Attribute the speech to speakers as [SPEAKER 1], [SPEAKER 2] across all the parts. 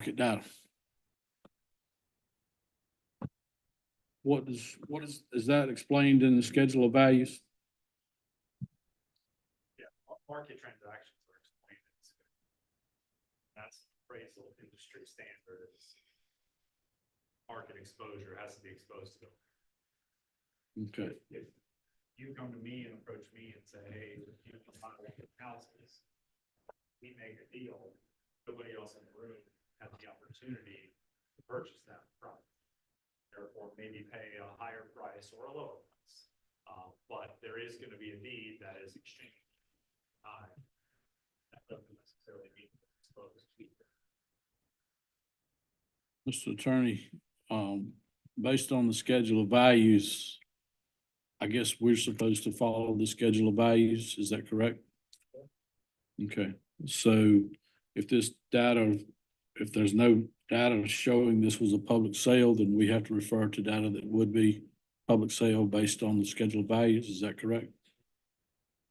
[SPEAKER 1] data. Is that explained in the schedule of values?
[SPEAKER 2] Yeah, market transactions are explained. That's appraisal industry standards. Market exposure has to be exposed to.
[SPEAKER 1] Okay.
[SPEAKER 2] If you come to me and approach me and say, hey, you can buy houses, we make a deal, nobody else in the room has the opportunity to purchase that property. Therefore, maybe pay a higher price or a lower price. But there is going to be a deed that is exchanged. That doesn't necessarily mean it's exposed to.
[SPEAKER 1] Mr. Attorney, based on the schedule of values, I guess we're supposed to follow the schedule of values. Is that correct? Okay, so if there's no data showing this was a public sale, then we have to refer to data that would be public sale based on the schedule of values. Is that correct?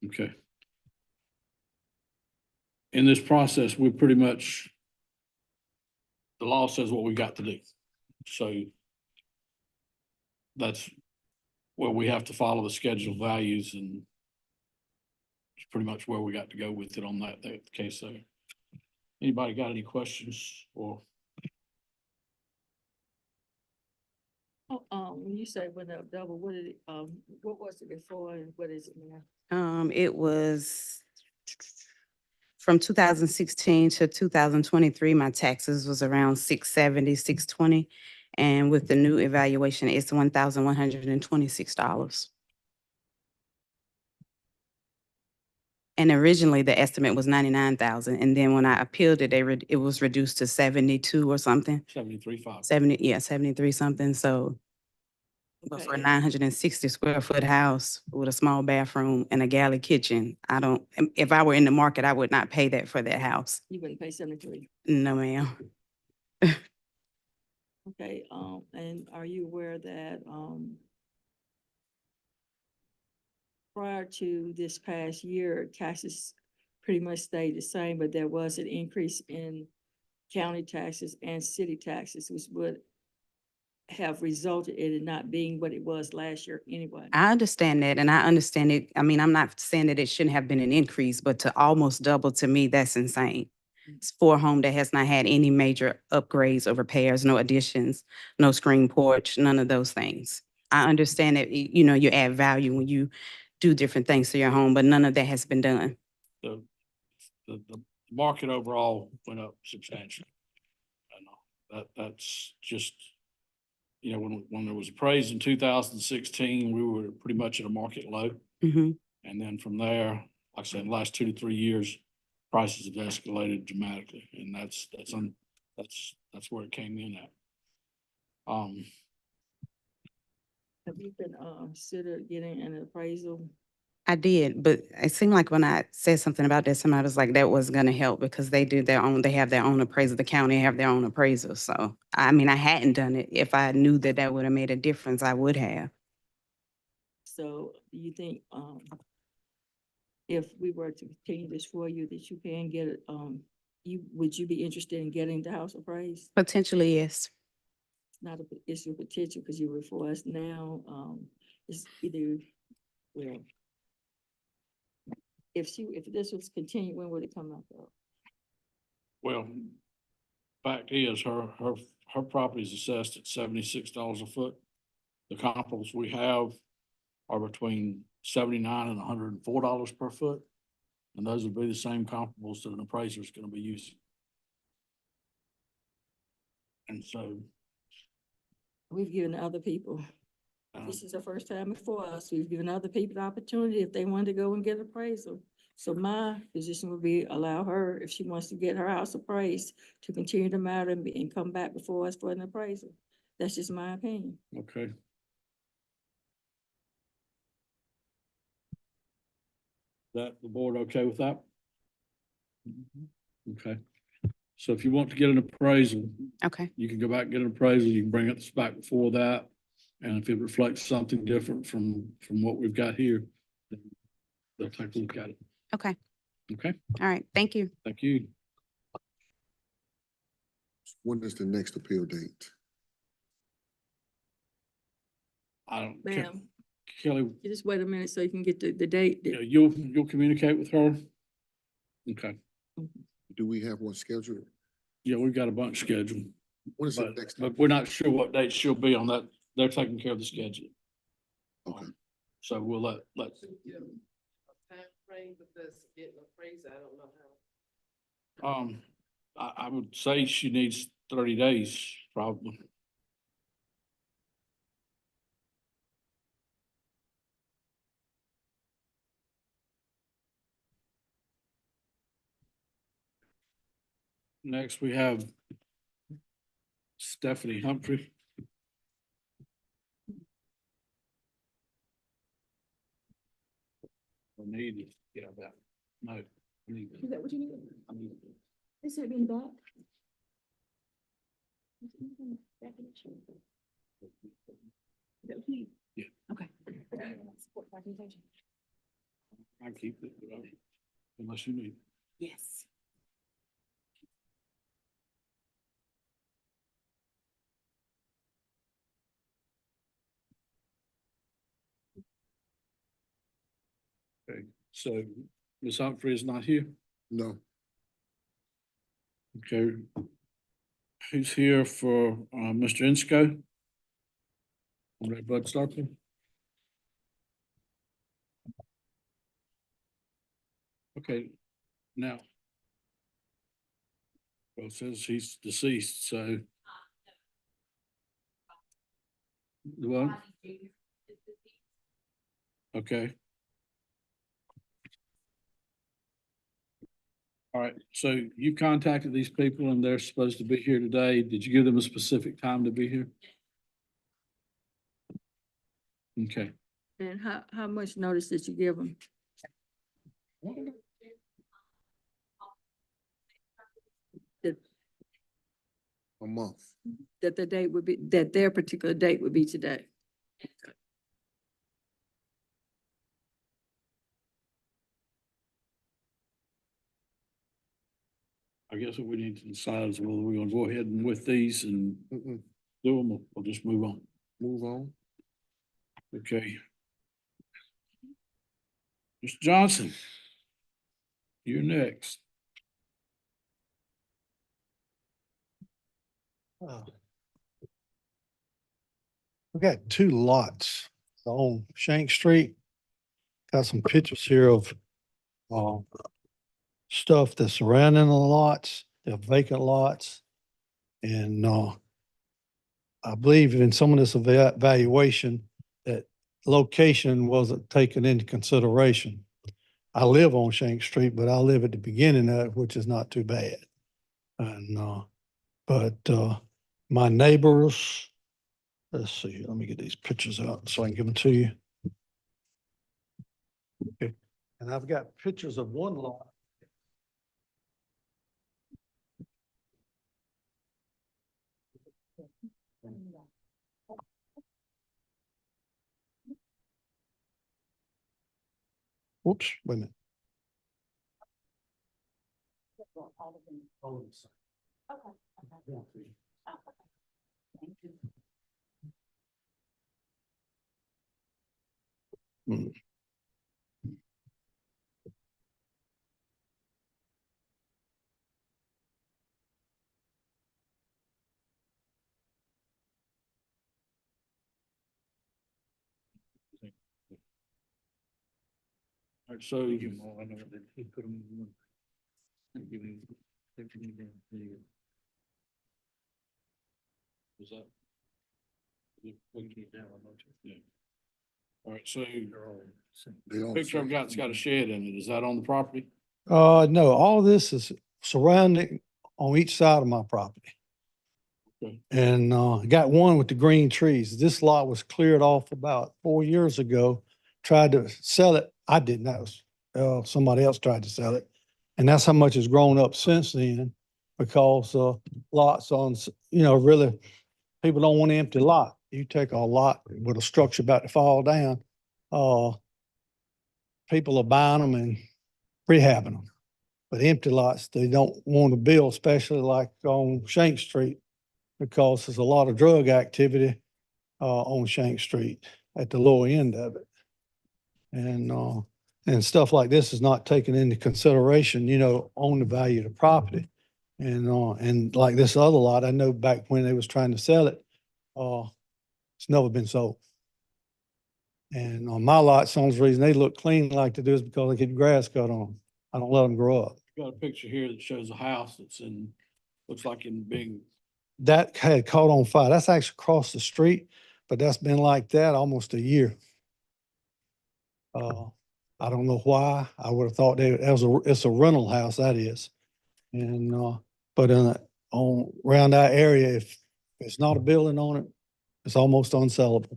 [SPEAKER 1] Okay. In this process, we're pretty much, the law says what we got to do. So that's where we have to follow the schedule of values, and it's pretty much where we got to go with it on that case there. Anybody got any questions or?
[SPEAKER 3] When you say went up double, what did it, what was it before and what is it now?
[SPEAKER 4] It was from 2016 to 2023, my taxes was around 670, 620. And with the new evaluation, it's $1,126. And originally the estimate was 99,000. And then when I appealed it, it was reduced to 72 or something.
[SPEAKER 1] 73.5.
[SPEAKER 4] 73 something. So but for a
[SPEAKER 3] Okay.
[SPEAKER 4] 960 square foot house with a small bathroom and a galley kitchen, if I were in the market, I would not pay that for that house.
[SPEAKER 3] You wouldn't pay 73.
[SPEAKER 4] No, ma'am.
[SPEAKER 3] Okay, and are you aware that, prior to this past year, taxes pretty much stayed the same, but there was an increase in county taxes and city taxes, which would have resulted in it not being what it was last year anyway.
[SPEAKER 4] I understand that, and I understand it. I mean, I'm not saying that it shouldn't have been an increase, but to almost double, to me, that's insane. It's for a home that has not had any major upgrades or repairs, no additions, no screen porch, none of those things. I understand that, you add value when you do different things to your home, but none of that has been done.
[SPEAKER 1] The market overall went up substantially. I know that's just, when there was appraised in 2016, we were pretty much at a market low.
[SPEAKER 4] Mhm.
[SPEAKER 1] And then from there, like I said, in the last 2 to 3 years, prices have escalated dramatically, and that's where it came in at.
[SPEAKER 3] Have you been, considered getting an appraisal?
[SPEAKER 4] I did, but it seemed like when I said something about that, somebody was like, that was gonna help because they have their own appraiser, the county have their own appraiser. So, I mean, I hadn't done it. If I knew that would have made a difference, I would have.
[SPEAKER 3] So do you think, if we were to continue this for you, that you can get it, would you be interested in getting the house appraised?
[SPEAKER 4] Potentially, yes.
[SPEAKER 3] It's not a issue of potential because you're before us now. It's either, well, if this was continued, when would it come up though?
[SPEAKER 1] Well, fact is, her property is assessed at $76 a foot. The comparables we have are between $79 and $104 per foot. And those would be the same comparables that an appraiser is going to be using. And so.
[SPEAKER 3] We've given other people, this is the first time before us, we've given other people the opportunity if they wanted to go and get appraisal. So my position would be allow her, if she wants to get her house appraised, to continue the matter and come back before us for an appraisal. That's just my opinion.
[SPEAKER 1] Okay. That the board okay with that? Okay. So if you want to get an appraisal,
[SPEAKER 4] Okay.
[SPEAKER 1] you can go back and get an appraisal. You can bring it back before that. And if it reflects something different from what we've got here, then they'll take a look at it.
[SPEAKER 4] Okay.
[SPEAKER 1] Okay.
[SPEAKER 4] All right. Thank you.
[SPEAKER 1] Thank you.
[SPEAKER 5] When is the next appeal date?
[SPEAKER 1] I don't,
[SPEAKER 3] Ma'am,
[SPEAKER 1] Kelly,
[SPEAKER 3] you just wait a minute so you can get the date.
[SPEAKER 1] yeah, you'll communicate with her? Okay,
[SPEAKER 5] Do we have one scheduled?
[SPEAKER 1] yeah, we've got a bunch scheduled,
[SPEAKER 5] When is the
[SPEAKER 1] but,
[SPEAKER 5] next?
[SPEAKER 1] but we're not sure what date she'll be on that. They're taking care of the schedule.
[SPEAKER 5] Okay.
[SPEAKER 1] So we'll let,
[SPEAKER 6] Time frame with this getting appraised, I don't know how.
[SPEAKER 1] I would say she needs 30 days, probably. Next, we have Stephanie Humphrey. I need to get out that. No. I need to-
[SPEAKER 3] Is that what you need?
[SPEAKER 1] I need-
[SPEAKER 3] Is it in back?
[SPEAKER 1] Yeah.
[SPEAKER 3] Okay.
[SPEAKER 1] I keep it, but unless you need.
[SPEAKER 3] Yes.
[SPEAKER 1] Okay, so Ms. Humphrey is not here.
[SPEAKER 5] No,
[SPEAKER 1] Okay. Who's here for, Mr. Insco? Red Bud Starkey? Okay, now. Well, it says he's deceased, so. Well, okay. All right, so you contacted these people and they're supposed to be here today. Did you give them a specific time to be here? Okay,
[SPEAKER 3] And how much notice did you give them? That,
[SPEAKER 5] a month.
[SPEAKER 3] that the date would be, that their particular date would be today?
[SPEAKER 1] I guess what we need to decide is whether we're gonna go ahead and with these and
[SPEAKER 5] Mm-mm.
[SPEAKER 1] do them, or we'll just move on.
[SPEAKER 5] Move on.
[SPEAKER 1] Okay. Mr. Johnson, you're next.
[SPEAKER 7] We got two lots on Shank Street. Got some pictures here of stuff that's surrounding the lots, the vacant lots. And I believe in some of this evaluation that location wasn't taken into consideration. I live on Shank Street, but I live at the beginning of it, which is not too bad. And but my neighbors, let's see, let me get these pictures out so I can give them to you. Okay, and I've got pictures of one lot. Whoops, wait a minute. Hmm.
[SPEAKER 1] All right, so is that? Yeah. All right, so
[SPEAKER 5] They all
[SPEAKER 1] picture I've
[SPEAKER 5] say-
[SPEAKER 1] got's got a shed in it. Is that on the property?
[SPEAKER 7] No, all this is surrounding on each side of my property.
[SPEAKER 1] Okay.
[SPEAKER 7] And I got one with the green trees. This lot was cleared off about 4 years ago. Tried to sell it. I didn't. That was somebody else tried to sell it. And that's how much has grown up since then because lots on, really, people don't want an empty lot. You take a lot with a structure about to fall down, people are buying them and rehabbing them. But empty lots, they don't want to build, especially like on Shank Street, because there's a lot of drug activity on Shank Street at the lower end of it. And stuff like this is not taken into consideration, on the value of the property. And like this other lot, I know back when they was trying to sell it, it's never been sold. And on my lots, the only reason they look clean like they do is because they get grass cut on 'em. I don't let them grow up.
[SPEAKER 1] Got a picture here that shows a house that's looks like in being,
[SPEAKER 7] That had caught on fire. That's actually across the street, but that's been like that almost a year. I don't know why. I would have thought it's a rental house, that is. And, but around that area, if it's not a building on it, it's almost unsellable.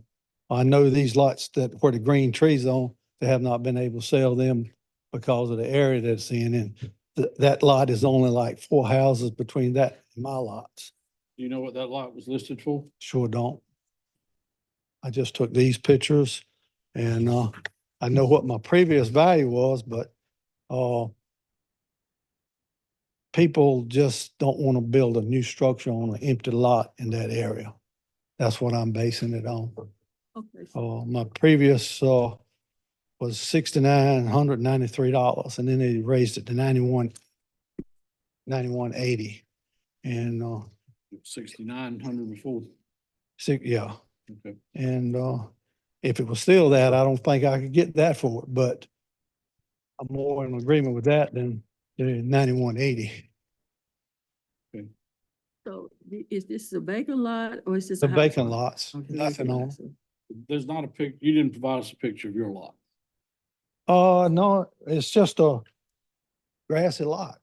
[SPEAKER 7] I know these lots where the green trees on, they have not been able to sell them because of the area that it's in. And that lot is only like 4 houses between that and my lots.
[SPEAKER 1] do you know what that lot was listed for?
[SPEAKER 7] Sure don't. I just took these pictures and, I know what my previous value was, but, people just don't want to build a new structure on an empty lot in that area. That's what I'm basing it on.
[SPEAKER 3] Okay,
[SPEAKER 7] My previous, was $6,993, and then they raised it to 9180. And,
[SPEAKER 1] 6,900 before.
[SPEAKER 7] yeah.
[SPEAKER 1] Okay.
[SPEAKER 7] And, if it was still that, I don't think I could get that for it, but I'm more in agreement with that than the 9180.
[SPEAKER 3] so is this a vacant lot or is this?
[SPEAKER 7] The
[SPEAKER 3] a house
[SPEAKER 7] vacant
[SPEAKER 3] lot?
[SPEAKER 7] lots,
[SPEAKER 3] Okay,
[SPEAKER 7] nothing
[SPEAKER 3] vacant
[SPEAKER 7] on.
[SPEAKER 3] lots.
[SPEAKER 1] There's not a you didn't provide us a picture of your lot.
[SPEAKER 7] No, it's just a grassy lot,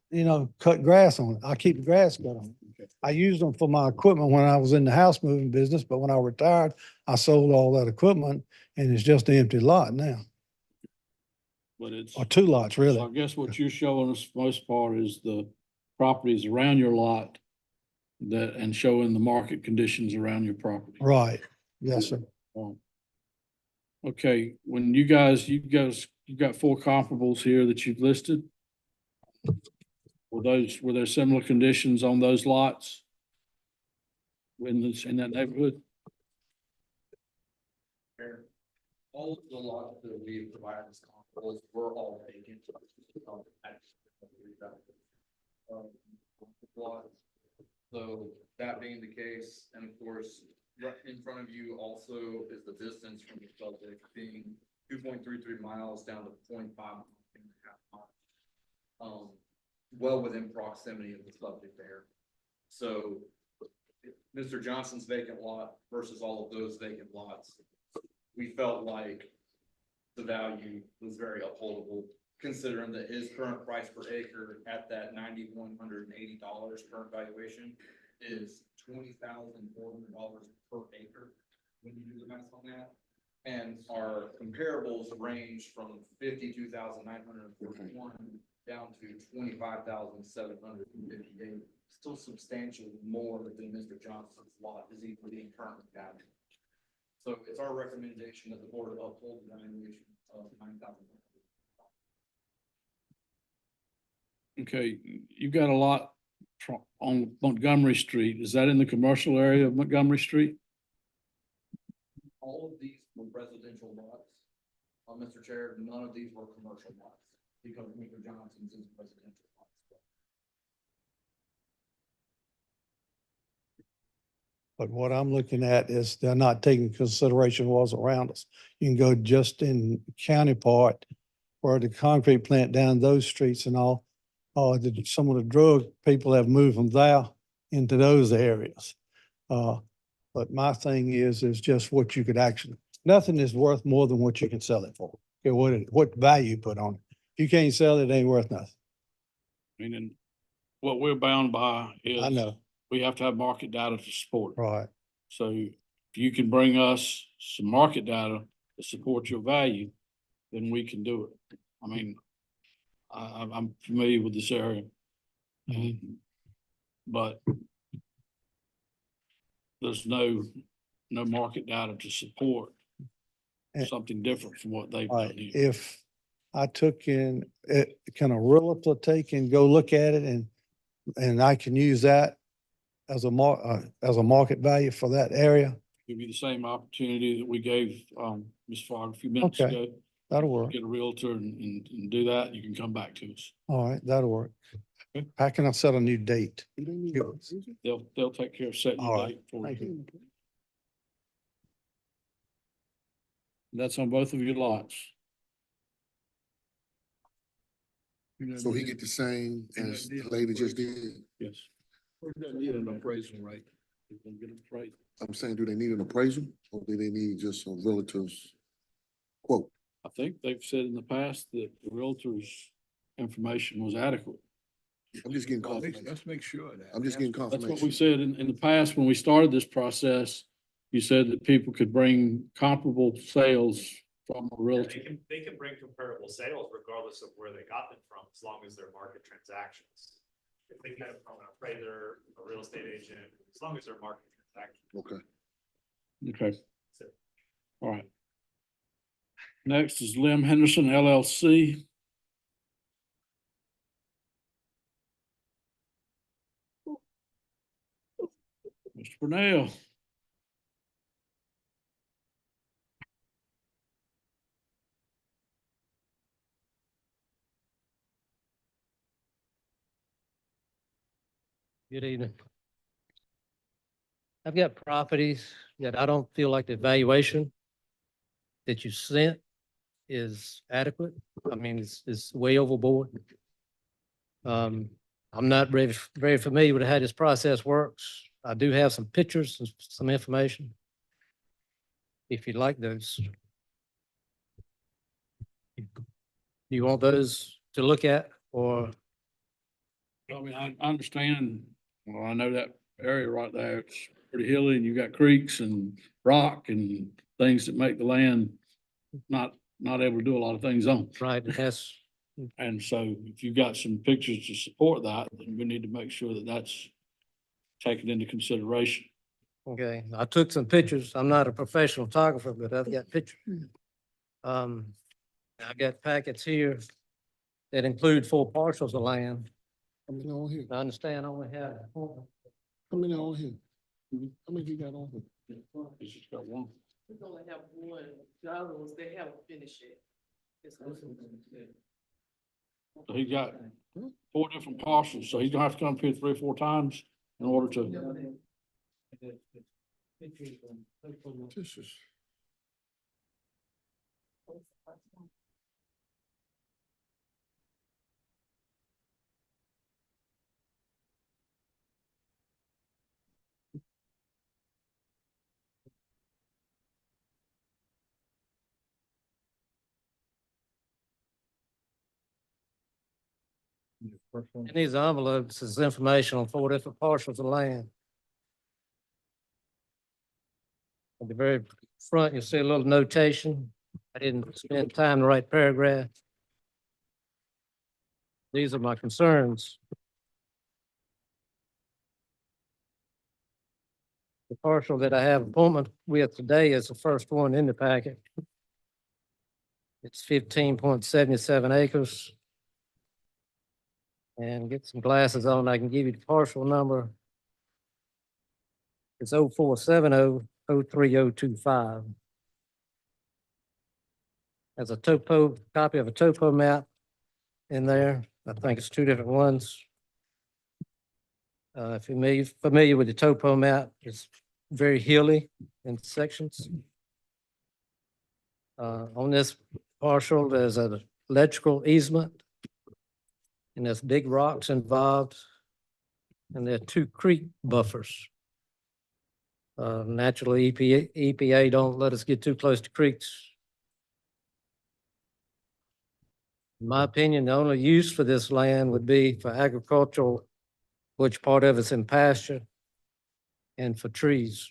[SPEAKER 7] cut grass on it. I keep the grass cut on it.
[SPEAKER 1] Okay.
[SPEAKER 7] I used them for my equipment when I was in the house moving business, but when I retired, I sold all that equipment and it's just an empty lot now,
[SPEAKER 1] But it's,
[SPEAKER 7] or 2 lots
[SPEAKER 1] so I
[SPEAKER 7] really.
[SPEAKER 1] guess what you're showing us for most part is the properties around your lot and showing the market conditions around your property.
[SPEAKER 7] Right. Yes, sir.
[SPEAKER 1] Okay, when you've got 4 comparables here that you've listed. Were there similar conditions on those lots? In that neighborhood?
[SPEAKER 8] All of the lots that we provided as comparables were all vacant. So that being the case, and of course, right in front of you also is the distance from the subject being 2.33 miles down to 0.5 miles. Well within proximity of the subject there. So Mr. Johnson's vacant lot versus all of those vacant lots, we felt like the value was very upholdable, considering that his current price per acre at that $9,180 current valuation is $20,400 per acre when you do the math on that. And our comparables range from 52,941 down to 25,758. Still substantially more than Mr. Johnson's lot is equally currently valued. So it's our recommendation that the board uphold the valuation of $9,000.
[SPEAKER 1] Okay, you've got a lot on Montgomery Street. Is that in the commercial area of Montgomery Street?
[SPEAKER 8] All of these were residential lots. Mr. Chair, none of these were commercial lots because Mr. Johnson's is residential lots.
[SPEAKER 7] But what I'm looking at is they're not taking consideration what's around us. You can go just in county part where the concrete plant down those streets and all, some of the drug people have moved from there into those areas. But my thing is just what you could actually, nothing is worth more than what you can sell it for. Okay, what value you put on it. If you can't sell it, it ain't worth nothing.
[SPEAKER 1] Meaning, what we're bound by is
[SPEAKER 7] I know,
[SPEAKER 1] we have to have market data to support it.
[SPEAKER 7] right.
[SPEAKER 1] So if you can bring us some market data to support your value, then we can do it. I mean, I'm familiar with this area. But there's no market data to support
[SPEAKER 7] Eh.
[SPEAKER 1] something different from what they've
[SPEAKER 7] All
[SPEAKER 1] done
[SPEAKER 7] right,
[SPEAKER 1] here.
[SPEAKER 7] I took in, can a realtor take and go look at it and I can use that as as a market value for that area?
[SPEAKER 1] Give you the same opportunity that we gave, Ms. Fogg a few minutes
[SPEAKER 7] Okay.
[SPEAKER 1] ago.
[SPEAKER 7] That'll work.
[SPEAKER 1] Get a realtor and do that. You can come back to us.
[SPEAKER 7] All right, that'll work.
[SPEAKER 1] Okay.
[SPEAKER 7] How can I set a new date?
[SPEAKER 1] They'll take care of setting
[SPEAKER 7] All
[SPEAKER 1] the
[SPEAKER 7] right.
[SPEAKER 1] date for
[SPEAKER 7] Thank
[SPEAKER 1] you.
[SPEAKER 7] you.
[SPEAKER 1] That's on both of your lots.
[SPEAKER 5] So he get the same as the lady just did?
[SPEAKER 1] Yes. Need an appraisal, right? You're gonna get an appraisal.
[SPEAKER 5] I'm saying, do they need an appraisal or do they need just a realtor's quote?
[SPEAKER 1] I think they've said in the past that the realtor's information was adequate.
[SPEAKER 5] I'm just getting confirmation.
[SPEAKER 9] Let's make sure of that.
[SPEAKER 5] I'm just getting
[SPEAKER 1] That's what we
[SPEAKER 5] confirmation.
[SPEAKER 1] said in the past, when we started this process, you said that people could bring comparable sales from a
[SPEAKER 2] Yeah,
[SPEAKER 1] realtor.
[SPEAKER 2] they can bring comparable sales regardless of where they got them from, as long as they're market transactions. If they get it from an appraiser, a real estate agent, as long as they're market transactions.
[SPEAKER 5] Okay.
[SPEAKER 1] Okay. All right. Next is Lim Henderson LLC. Mr. Brunel.
[SPEAKER 10] Good evening. I've got properties that I don't feel like the valuation that you sent is adequate. I mean, it's way overboard. I'm not very familiar with how this process works. I do have some pictures and some information. If you'd like those. Do you want those to look at or?
[SPEAKER 1] I mean, I understand, well, I know that area right there, it's pretty hilly and you got creeks and rock and things that make the land not able to do a lot of things on.
[SPEAKER 10] Right, it has,
[SPEAKER 1] And so if you've got some pictures to support that, then we need to make sure that that's taken into consideration.
[SPEAKER 10] okay, I took some pictures. I'm not a professional photographer, but I've got pictures. I've got packets here that include 4 parcels of land.
[SPEAKER 5] How many on here?
[SPEAKER 10] I understand I only have.
[SPEAKER 5] How many on here? How many you got on here?
[SPEAKER 1] It's just got one.
[SPEAKER 6] We only have one, the other ones, they haven't finished yet. It's
[SPEAKER 1] So he got 4 different parcels, so he's gonna have to come up here 3 or 4 times in order to.
[SPEAKER 5] This is.
[SPEAKER 10] In these envelopes is information on 4 different parcels of land. At the very front, you'll see a little notation. I didn't spend time to write paragraph. These are my concerns. The parcel that I have appointment with today is the first one in the packet. It's 15.77 acres. And get some glasses on, I can give you the parcel number. It's 0470-03025. There's a copy of a topo map in there. I think it's 2 different ones. If you're familiar with the topo map, it's very hilly in sections. On this parcel, there's an electrical easement. And there's big rocks involved. And there are 2 creek buffers. Naturally, EPA don't let us get too close to creeks. In my opinion, the only use for this land would be for agricultural, which part of it's in pasture, and for trees.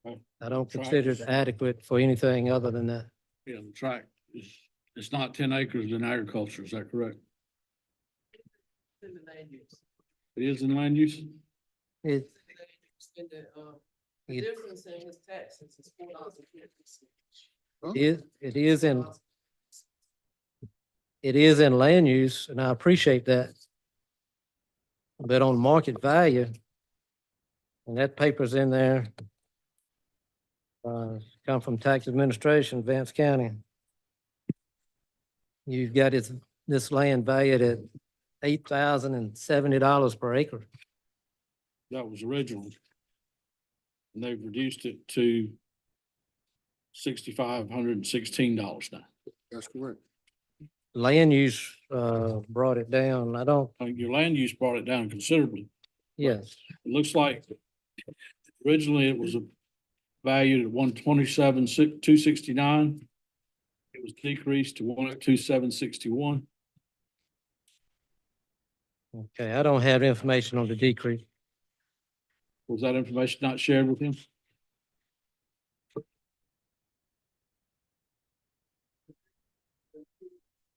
[SPEAKER 10] I don't consider it adequate for anything other than that.
[SPEAKER 1] Yeah, the tract is, it's not 10 acres in agriculture, is that correct?
[SPEAKER 6] in the land use.
[SPEAKER 1] It is in land use?
[SPEAKER 10] It,
[SPEAKER 6] And the
[SPEAKER 10] You-
[SPEAKER 6] difference in his taxes is $4.50.
[SPEAKER 10] It is in, it is in land use, and I appreciate that. But on market value, and that paper's in there, come from tax administration, Vance County. You've got this land valued at $8,070 per acre.
[SPEAKER 1] That was original. And they've reduced it to $6,516 now.
[SPEAKER 5] That's correct.
[SPEAKER 10] Land use, brought it down. I don't,
[SPEAKER 1] I think your land use brought it down considerably.
[SPEAKER 10] yes,
[SPEAKER 1] It looks like originally it was valued at 127,269. It was decreased to 102,761.
[SPEAKER 10] okay, I don't have information on the decrease.
[SPEAKER 1] Was that information not shared with him?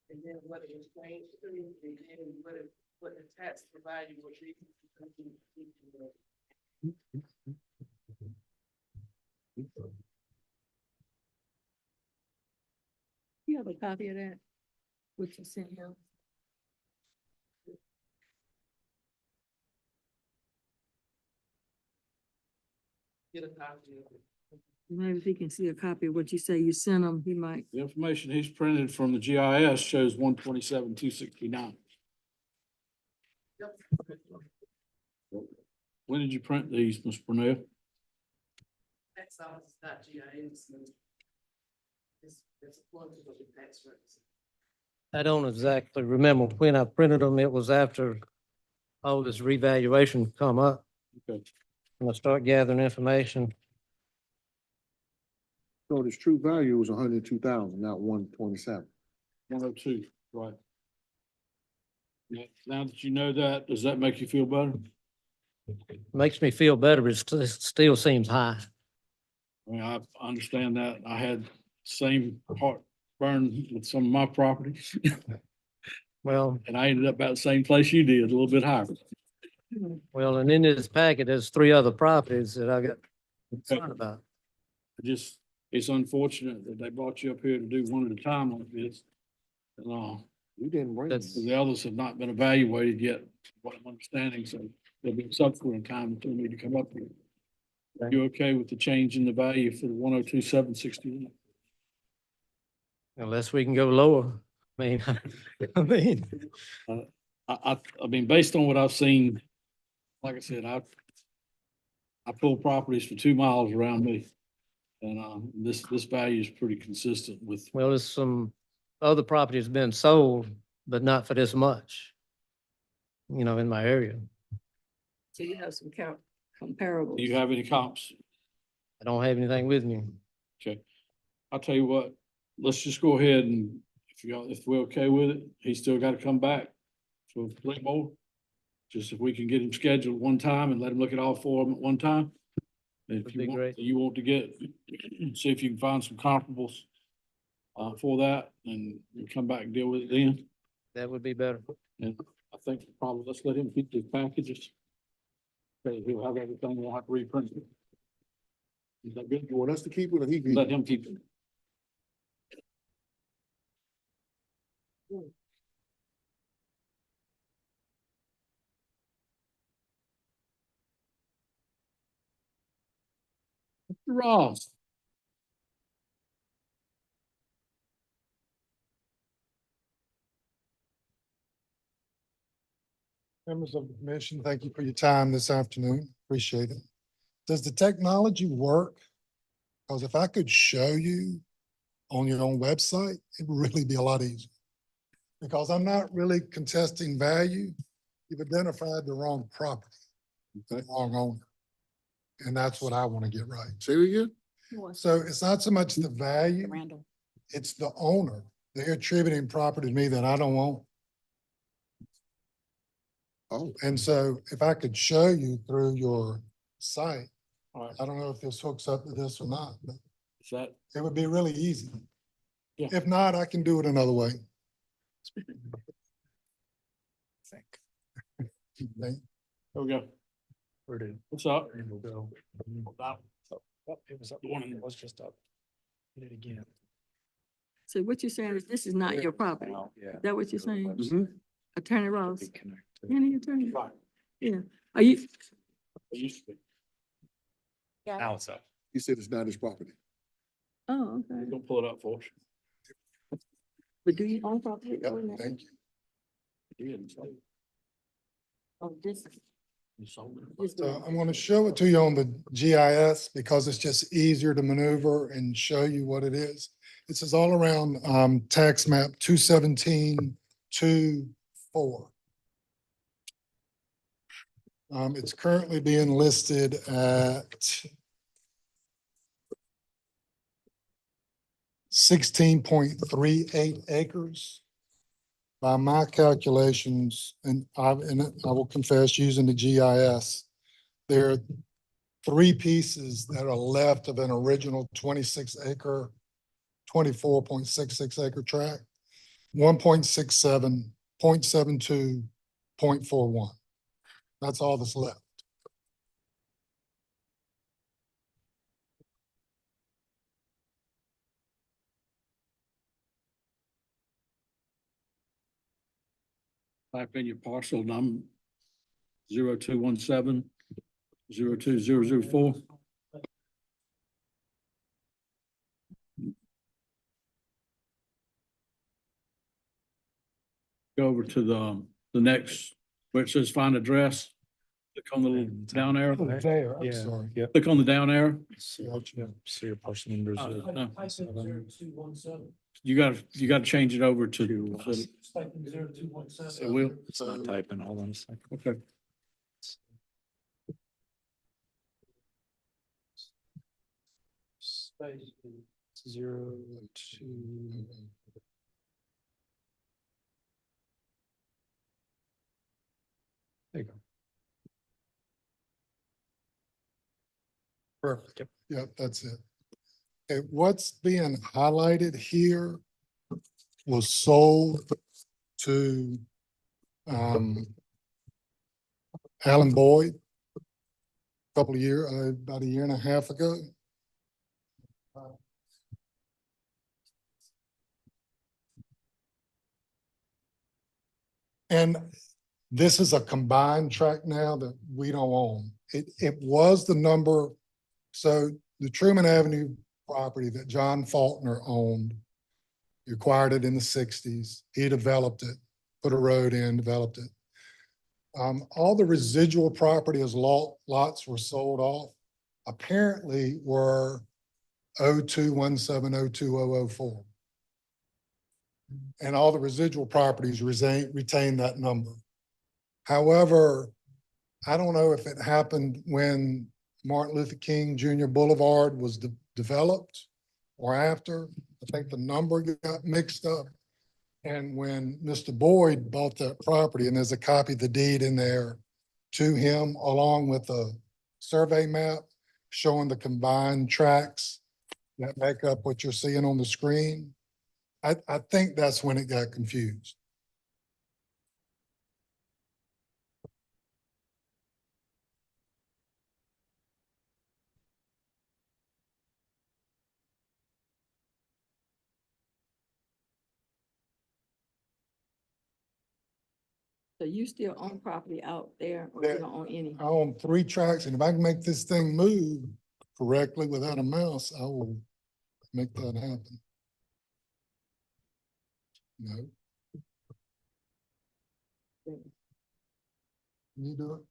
[SPEAKER 6] And then what it was changed to, and then what the tax value would be.
[SPEAKER 3] You have a copy of that? What you sent him?
[SPEAKER 6] Get a copy of it.
[SPEAKER 3] Maybe if he can see a copy of what you say you sent him, he might.
[SPEAKER 1] The information he's printed from the GIS shows 127,269. When did you print these, Ms. Brunel?
[SPEAKER 6] Tax office is not GIS. It's appointed with the tax records.
[SPEAKER 10] I don't exactly remember when I printed them. It was after all this revaluation come up.
[SPEAKER 1] Okay.
[SPEAKER 10] And I start gathering information.
[SPEAKER 5] So this true value was 102,000, not 127.
[SPEAKER 1] 102, right. Now that you know that, does that make you feel better?
[SPEAKER 10] Makes me feel better, but it still seems high.
[SPEAKER 1] I mean, I understand that. I had same heartburn with some of my properties.
[SPEAKER 10] Well,
[SPEAKER 1] And I ended up about the same place you did, a little bit higher.
[SPEAKER 10] well, and in this packet, there's 3 other properties that I got concerned about.
[SPEAKER 1] Just, it's unfortunate that they brought you up here to do one at a time like this. And,
[SPEAKER 5] You didn't bring it.
[SPEAKER 10] That's-
[SPEAKER 1] the others have not been evaluated yet, what I'm understanding, so there'll be subsequent time until we need to come up here. You okay with the change in the value for the 102,761?
[SPEAKER 10] Unless we can go lower. I mean, I mean,
[SPEAKER 1] I mean, based on what I've seen, like I said, I pull properties for 2 miles around me. And, this value is pretty consistent with,
[SPEAKER 10] well, there's some other properties been sold, but not for this much. You know, in my area.
[SPEAKER 3] So you have some comparables.
[SPEAKER 1] do you have any comps?
[SPEAKER 10] I don't have anything with me.
[SPEAKER 1] Okay, I'll tell you what, let's just go ahead and if we're okay with it, he's still got to come back for 3 more. Just if we can get him scheduled one time and let him look at all 4 of them at one time. If
[SPEAKER 10] Would
[SPEAKER 1] you
[SPEAKER 10] be
[SPEAKER 1] want,
[SPEAKER 10] great.
[SPEAKER 1] you want to see if you can find some comparables for that, and we'll come back and deal with it then.
[SPEAKER 10] That would be better.
[SPEAKER 1] And I think probably let's let him keep the packages. Okay, he'll have everything, we'll have to reprint it. Is that good?
[SPEAKER 5] You want us to keep it or he?
[SPEAKER 1] Let him keep it. Mr. Ross.
[SPEAKER 9] Members of the commission, thank you for your time this afternoon. Appreciate it. Does the technology work? Because if I could show you on your own website, it'd really be a lot easier. Because I'm not really contesting value. You've identified the wrong property, the wrong owner. And that's what I want to get right.
[SPEAKER 5] Say it again?
[SPEAKER 9] So it's not so much the value,
[SPEAKER 4] Randall.
[SPEAKER 9] it's the owner. They're attributing property to me that I don't own.
[SPEAKER 5] Oh,
[SPEAKER 9] And so if I could show you through your site,
[SPEAKER 1] All right,
[SPEAKER 9] I don't know if this hooks up to this or not, but
[SPEAKER 1] is that,
[SPEAKER 9] it would be really easy.
[SPEAKER 1] Yeah.
[SPEAKER 9] If not, I can do it another way.
[SPEAKER 1] there we go. What's up? About
[SPEAKER 11] It was up.
[SPEAKER 1] the one in
[SPEAKER 11] It was just up. Hit it again.
[SPEAKER 3] So what you're saying is this is not your property? Is that what you're saying?
[SPEAKER 1] Mhm.
[SPEAKER 3] Attorney Ross? Any attorney? Yeah. Are you,
[SPEAKER 2] Now it's up.
[SPEAKER 5] He said it's not his property.
[SPEAKER 3] oh, okay.
[SPEAKER 1] Don't pull it up for us.
[SPEAKER 3] But do you own property?
[SPEAKER 5] Yep,
[SPEAKER 3] on that?
[SPEAKER 5] thank you.
[SPEAKER 3] Oh, this.
[SPEAKER 9] So I'm gonna show it to you on the GIS because it's just easier to maneuver and show you what it is. This is all around, tax map 217-24. It's currently being listed at 16.38 acres. By my calculations, and I will confess, using the GIS, there are 3 pieces that are left of an original 26 acre, 24.66 acre tract, 1.67, 0.72, 0.41. That's all that's left.
[SPEAKER 1] Type in your parcel number, 0217-02004. Go over to the next, where it says find address. Click on the little down arrow.
[SPEAKER 9] Oh, there, I'm sorry.
[SPEAKER 1] Click on the down arrow.
[SPEAKER 9] Gotcha.
[SPEAKER 2] So your parcel numbers.
[SPEAKER 1] No. You gotta change it over to. It will.
[SPEAKER 2] It's not typing, hold on a second.
[SPEAKER 1] Okay.
[SPEAKER 2] Space 02. There you go.
[SPEAKER 9] Perfect. Yep, that's it. Okay, what's being highlighted here was sold to Alan Boyd a couple of years, about a year and a half ago. And this is a combined tract now that we don't own. It was the number, so the Truman Avenue property that John Faulkner owned, he acquired it in the 60s. He developed it, put a road in, developed it. All the residual property as lots were sold off, apparently were 0217020004. And all the residual properties retain that number. However, I don't know if it happened when Martin Luther King Jr. Boulevard was developed or after. I think the number got mixed up. And when Mr. Boyd bought that property, and there's a copy of the deed in there to him, along with a survey map showing the combined tracts that make up what you're seeing on the screen. I think that's when it got confused.
[SPEAKER 3] So you still own property out there or you
[SPEAKER 9] Yeah.
[SPEAKER 3] don't own any?
[SPEAKER 9] I own 3 tracks, and if I can make this thing move correctly without a mouse, I will make that happen. No. Can you do it?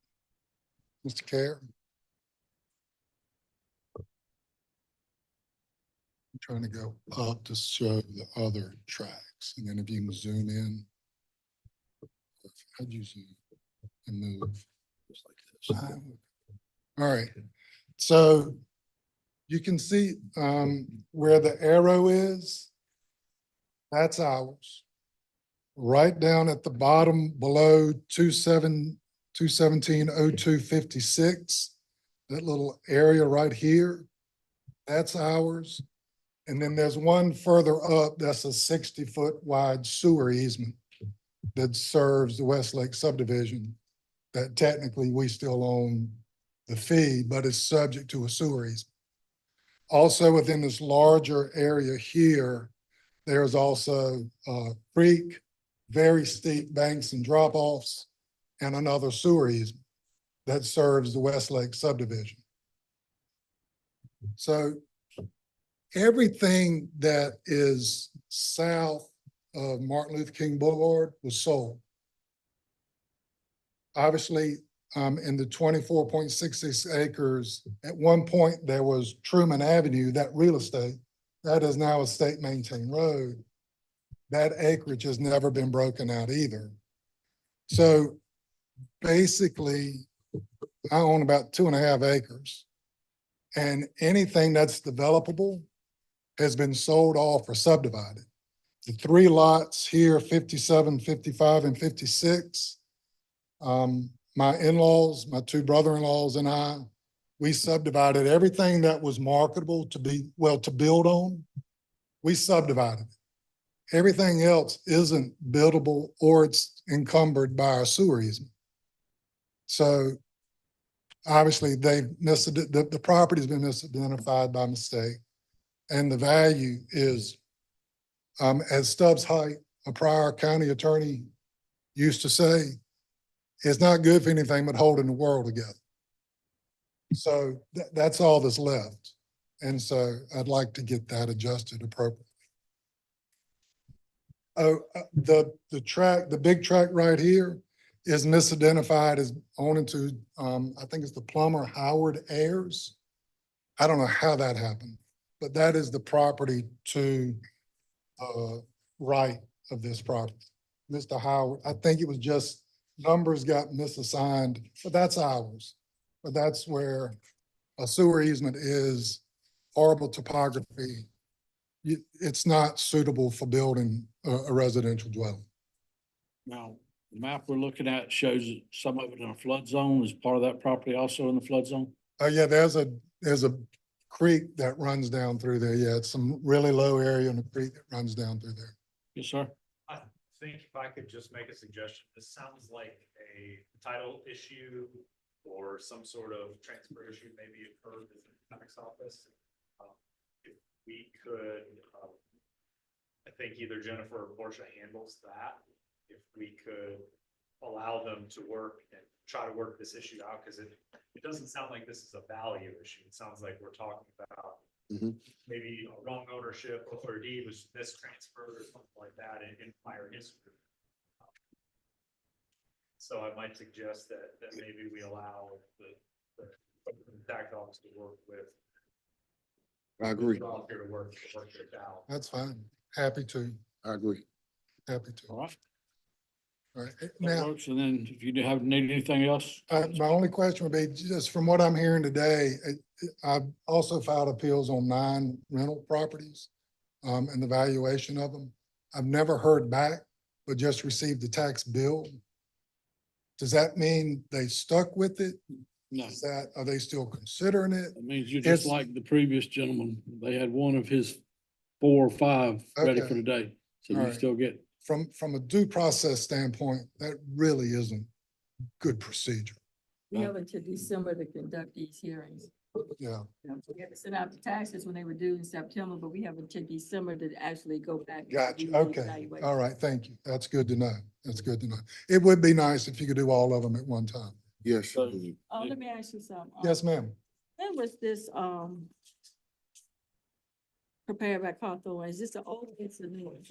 [SPEAKER 9] Mr. Care? I'm trying to go up to show the other tracks, and then if you can zoom in. How'd you zoom and move? Just like this. All right, so you can see where the arrow is. That's ours. Right down at the bottom below 2170256, that little area right here, that's ours. And then there's one further up, that's a 60-foot wide sewer easement that serves the Westlake subdivision, that technically we still own the fee, but it's subject to a sewer easement. Also within this larger area here, There's also a creek, very steep banks and drop-offs, and another sewer easement that serves the Westlake subdivision. So everything that is south of Martin Luther King Boulevard was sold. Obviously, in the 24.66 acres, at one point, there was Truman Avenue, that real estate, that is now a state maintained road. That acreage has never been broken out either. So basically, I own about 2.5 acres. And anything that's developable has been sold off or subdivided. The 3 lots here, 57, 55, and 56, my in-laws, my 2 brother-in-laws and I, we subdivided everything that was marketable to be, well, to build on. We subdivided it. Everything else isn't buildable or it's encumbered by our sewer easement. So obviously the property's been misidentified by mistake. And the value is, as Stubbs Height, a prior county attorney, used to say, it's not good for anything but holding the world together. So that's all that's left. And so I'd like to get that adjusted appropriately. Oh, the track, the big track right here is misidentified as owning to, I think it's the plumber Howard Ayers. I don't know how that happened, but that is the property to right of this property. Mr. Howard, I think it was just numbers got misassigned, but that's ours. But that's where a sewer easement is, horrible topography. It's not suitable for building a residential dwelling.
[SPEAKER 1] Now, the map we're looking at shows that some of it in a flood zone. Is part of that property also in the flood zone?
[SPEAKER 9] Yeah, there's a creek that runs down through there. Yeah, it's some really low area in the creek that runs down through there.
[SPEAKER 1] Yes, sir.
[SPEAKER 2] I think if I could just make a suggestion, this sounds like a title issue or some sort of transfer issue maybe occurred with the tax office. If we could, I think either Jennifer or Portia handles that. If we could allow them to work and try to work this issue out, because it doesn't sound like this is a value issue. It sounds like we're talking about maybe a wrong ownership or a deed was mistransferred or something like that in prior history. So I might suggest that maybe we allow the tax office to work with.
[SPEAKER 5] I agree.
[SPEAKER 2] Here to work it out.
[SPEAKER 9] That's fine. Happy to,
[SPEAKER 5] I agree.
[SPEAKER 9] happy to.
[SPEAKER 1] All right.
[SPEAKER 9] All right.
[SPEAKER 1] That
[SPEAKER 9] Now,
[SPEAKER 1] works. And then if you do have need anything else,
[SPEAKER 9] my only question would be, just from what I'm hearing today, I've also filed appeals on 9 rental properties, and the valuation of them. I've never heard back, but just received the tax bill. Does that mean they stuck with it?
[SPEAKER 1] no.
[SPEAKER 9] Is that, are they still considering it?
[SPEAKER 1] That means you're just
[SPEAKER 9] It's-
[SPEAKER 1] like the previous gentleman. They had one of his 4 or 5 ready for
[SPEAKER 9] Okay.
[SPEAKER 1] today. So
[SPEAKER 9] All
[SPEAKER 1] you
[SPEAKER 9] right.
[SPEAKER 1] still get,
[SPEAKER 9] From a due process standpoint, that really isn't good procedure.
[SPEAKER 3] We have until December to conduct these hearings.
[SPEAKER 9] Yeah,
[SPEAKER 3] We had to send out the taxes when they were due in September, but we have until December to actually go back. and
[SPEAKER 9] gotcha.
[SPEAKER 3] do the
[SPEAKER 9] Okay.
[SPEAKER 3] evaluation.
[SPEAKER 9] All right. Thank you. That's good to know. That's good to know. It would be nice if you could do all of them at one time.
[SPEAKER 5] Yes.
[SPEAKER 1] So-
[SPEAKER 3] Let me ask you something.
[SPEAKER 9] Yes, ma'am.
[SPEAKER 3] When was this, prepared by Cawthorn? Is this an old, it's a new one?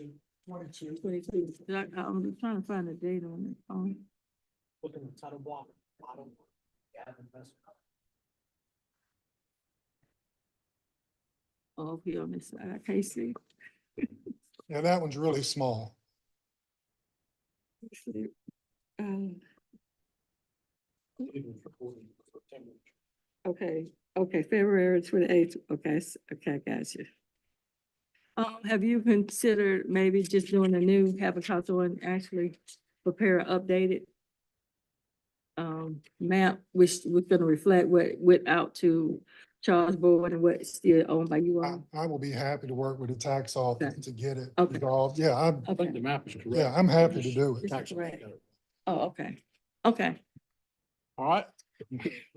[SPEAKER 3] 22. 22. I'm trying to find the date on it.
[SPEAKER 10] Look in the title block, bottom.
[SPEAKER 3] Oh, here on this side, I can't see.
[SPEAKER 9] Yeah, that one's really small.
[SPEAKER 3] Let's see. Okay, okay, February 28th, okay, okay, got you. Have you considered maybe just doing a new, have a Cawthorn actually prepare an updated map, which was gonna reflect what went out to Charles Board and what's still owned by you all?
[SPEAKER 9] I will be happy to work with the tax office
[SPEAKER 3] Okay.
[SPEAKER 9] to get it
[SPEAKER 3] Okay.
[SPEAKER 9] resolved. Yeah,
[SPEAKER 1] I think
[SPEAKER 3] Okay,
[SPEAKER 1] the map is correct.
[SPEAKER 9] yeah, I'm happy to do it.
[SPEAKER 3] It's
[SPEAKER 1] Tax-
[SPEAKER 3] correct. oh, okay, okay.
[SPEAKER 1] All right.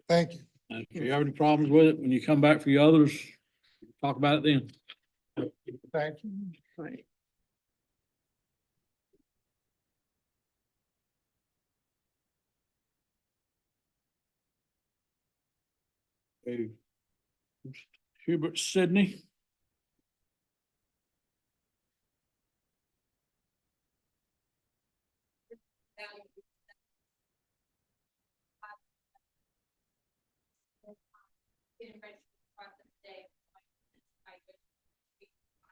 [SPEAKER 9] Thank you.
[SPEAKER 1] And if you have any problems with it, when you come back for your others, talk about it then.
[SPEAKER 9] Thank you.
[SPEAKER 3] Right.
[SPEAKER 1] Okay. Hubert Sidney.
[SPEAKER 11] Getting ready for the process today.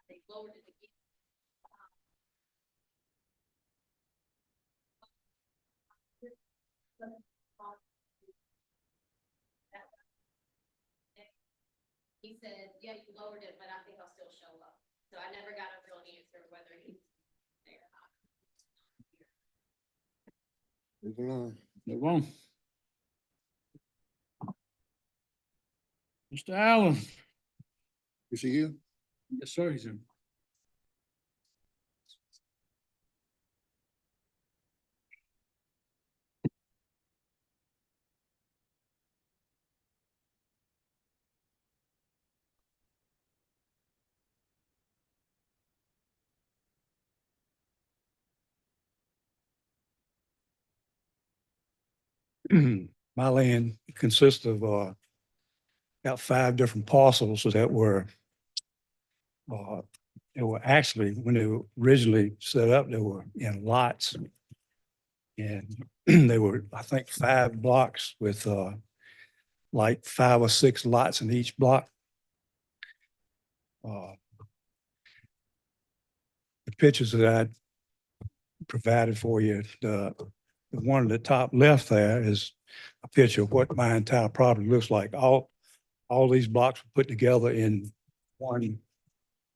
[SPEAKER 11] They lowered it again. He said, yeah, you lowered it, but I think I'll still show up. So I never got a real answer whether he's there or not.
[SPEAKER 5] Move along.
[SPEAKER 1] Move on. Mr. Allen.
[SPEAKER 5] Is he here?
[SPEAKER 1] Yes, sir, he's in.
[SPEAKER 7] My land consists of about 5 different parcels that uh, were actually, when they were originally set up, they were in lots. And they were, I think, 5 blocks with like 5 or 6 lots in each block. The pictures that I provided for you, the one at the top left there is a picture of what my entire property looks like. All these blocks were put together in one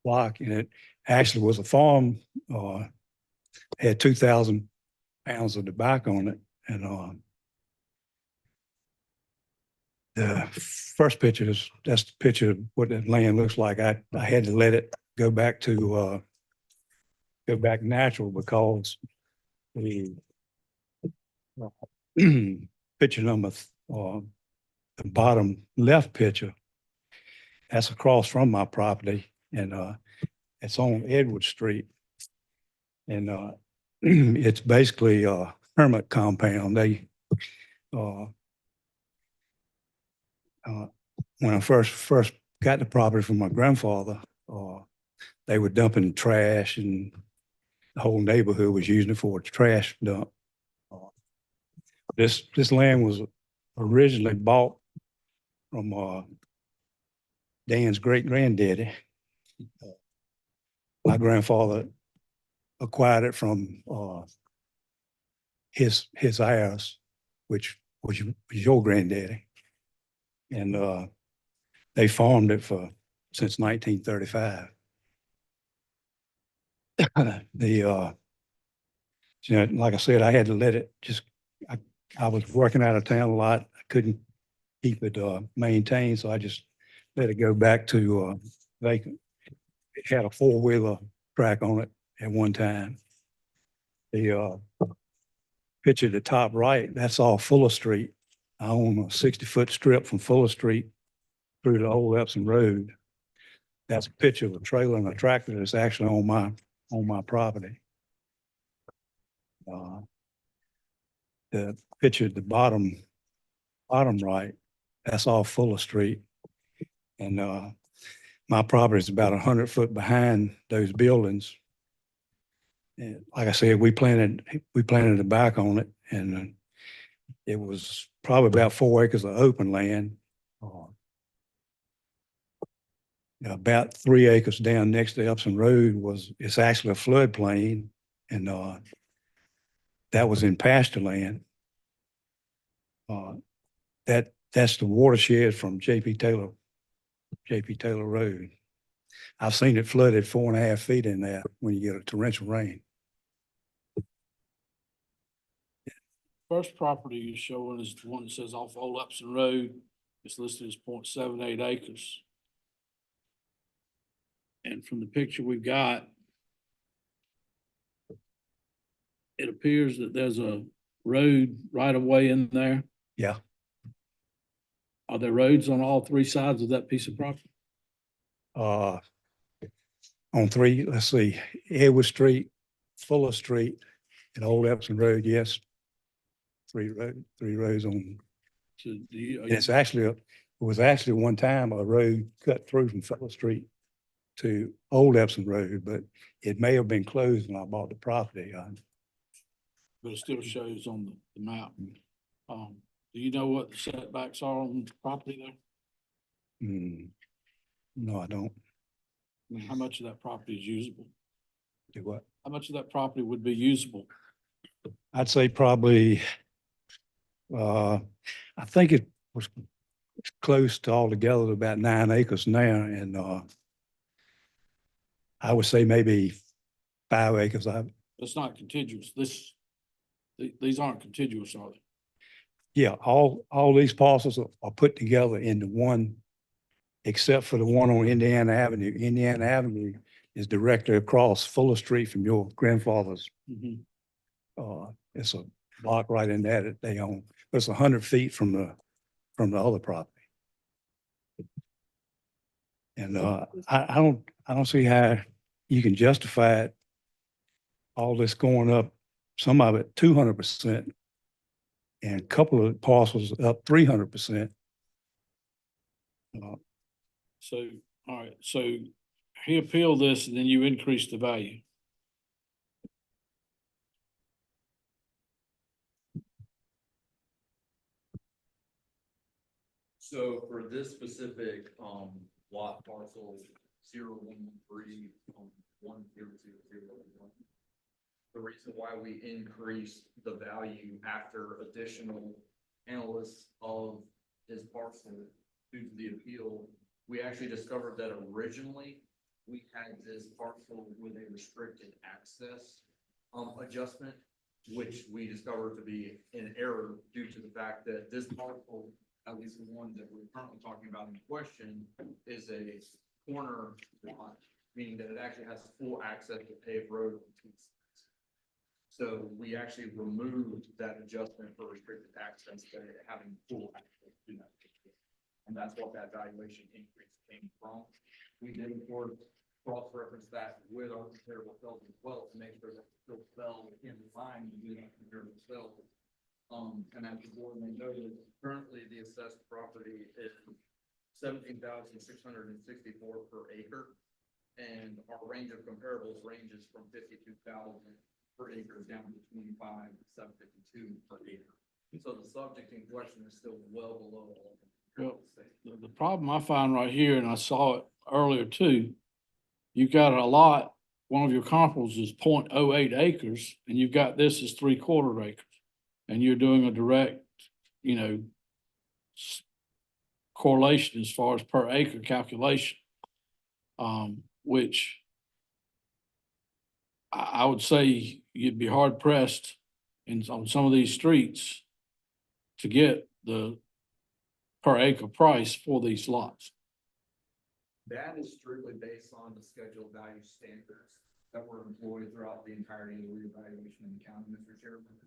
[SPEAKER 7] block, and it actually was a farm, had 2,000 pounds of tobacco on it. And the first picture that's the picture of what that land looks like. I had to let it go back natural because the picture number, the bottom left picture, that's across from my property, and it's on Edward Street. And it's basically a hermit compound. They when I first got the property from my grandfather, they were dumping trash, and the whole neighborhood was using it for a trash dump. This land was originally bought from Dan's great granddaddy. My grandfather acquired it from his heirs, which was your granddaddy, and they farmed it since 1935. The like I said, I had to let it just. I was working out of town a lot. I couldn't keep it maintained, so I just let it go back to vacant. It had a 4-wheeler track on it at one time. The picture at the top right, that's all Fuller Street. I own a 60-foot strip from Fuller Street through the old Epsom Road. That's a picture of a trailer and a tractor that's actually on my property. The picture at the bottom right, that's all Fuller Street. And my property is about 100 foot behind those buildings. And like I said, we planted a back on it, and it was probably about 4 acres of open land. About 3 acres down next to Epsom Road it's actually a floodplain, and that was in pasture land. That's the watershed from J.P. Taylor Road. I've seen it flooded 4.5 feet in there when you get a torrential rain.
[SPEAKER 1] First property you're showing is the one that says off Old Upson Road. It's listed as 0.78 acres. And from the picture we've got, it appears that there's a road right of way in there.
[SPEAKER 7] Yeah.
[SPEAKER 1] Are there roads on all 3 sides of that piece of property?
[SPEAKER 7] On 3, let's see, Edward Street, Fuller Street, and Old Epsom Road, yes. 3 roads on.
[SPEAKER 1] So
[SPEAKER 7] It's actually was actually one time a road cut through from Fellow Street to Old Epsom Road, but it may have been closed when I bought the property.
[SPEAKER 1] But it still shows on the map. Do you know what the setbacks are on the property there?
[SPEAKER 7] No, I don't.
[SPEAKER 1] I mean, how much of that property is usable?
[SPEAKER 7] Do what?
[SPEAKER 1] How much of that property would be usable?
[SPEAKER 7] I'd say probably, I think it was close to altogether to about 9 acres now, and I would say maybe 5 acres.
[SPEAKER 1] It's not contiguous. These aren't contiguous, are they?
[SPEAKER 7] Yeah, all these parcels are put together into one, except for the one on Indiana Avenue. Indiana Avenue is directly across Fuller Street from your grandfather's. It's a block right in there that they own. It's 100 feet from the other property. And I don't see how you can justify it, all this going up, some of it 200%, and a couple of parcels up 300%.
[SPEAKER 1] So, all right, so he appealed this and then you increased the value.
[SPEAKER 8] So for this specific, lot parcel 013, 10001, the reason why we increased the value after additional analysis of his parcel due to the appeal, we actually discovered that originally we had this parcel with a restricted access adjustment, which we discovered to be an error due to the fact that this parcel, at least the one that we're currently talking about in question, is a corner lot, meaning that it actually has full access to paved road on two sides. So we actually removed that adjustment for restricted access to having full access to that. And that's what that valuation increase came from. We did, of course, cross-reference that with our comparable sales as well to make sure that it still fell in line with our comparable sales. And as the board may notice, currently the assessed property is 17,664 per acre. And our range of comparables ranges from 52,000 per acre down to 25,752 per acre. So the subject in question is still well below.
[SPEAKER 1] Well, the problem I find right here, and I saw it earlier too, you've got a lot, one of your comparables is 0.08 acres, and you've got this as 3/4 acres. And you're doing a direct, correlation as far as per acre calculation. Which I would say you'd be hard pressed on some of these streets to get the per acre price for these lots.
[SPEAKER 8] That is strictly based on the scheduled value standards that were employed throughout the entirety of the reevaluation in the county, Mr. Chairman.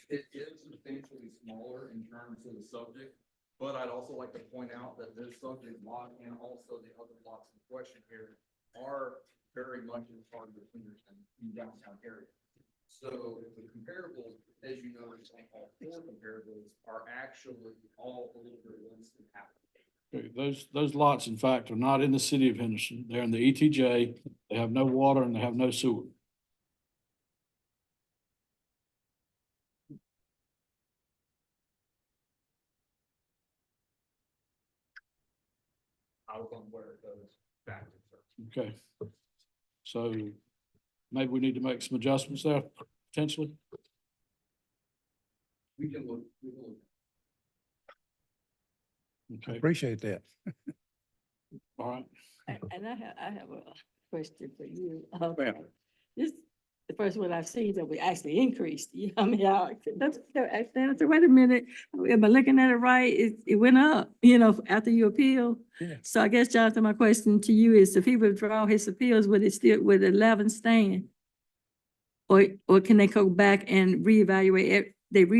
[SPEAKER 8] It is substantially smaller in terms of the subject, but I'd also like to point out that this subject lot and also the other lots in question here are very much in part of the Henderson downtown area. So the comparables, as you know, all four comparables are actually all a little bit less than half.
[SPEAKER 1] Okay, those lots, in fact, are not in the city of Henderson. They're in the ETJ. They have no water and they have no sewer.
[SPEAKER 8] I was unaware of those factors.
[SPEAKER 1] Okay. So maybe we need to make some adjustments there potentially.
[SPEAKER 8] We can look.
[SPEAKER 1] Okay,
[SPEAKER 7] Appreciate that.
[SPEAKER 1] all right.
[SPEAKER 3] And I have a question for you.
[SPEAKER 7] Ma'am.
[SPEAKER 3] This, the first one I've seen that we actually increased, I mean, I said, wait a minute, am I looking at it right? It went up, after you appeal.
[SPEAKER 7] Yeah.
[SPEAKER 3] So I guess, Jonathan, my question to you is, if he withdraw his appeals, would 11 stand? Or can they go back and reevaluate it? They've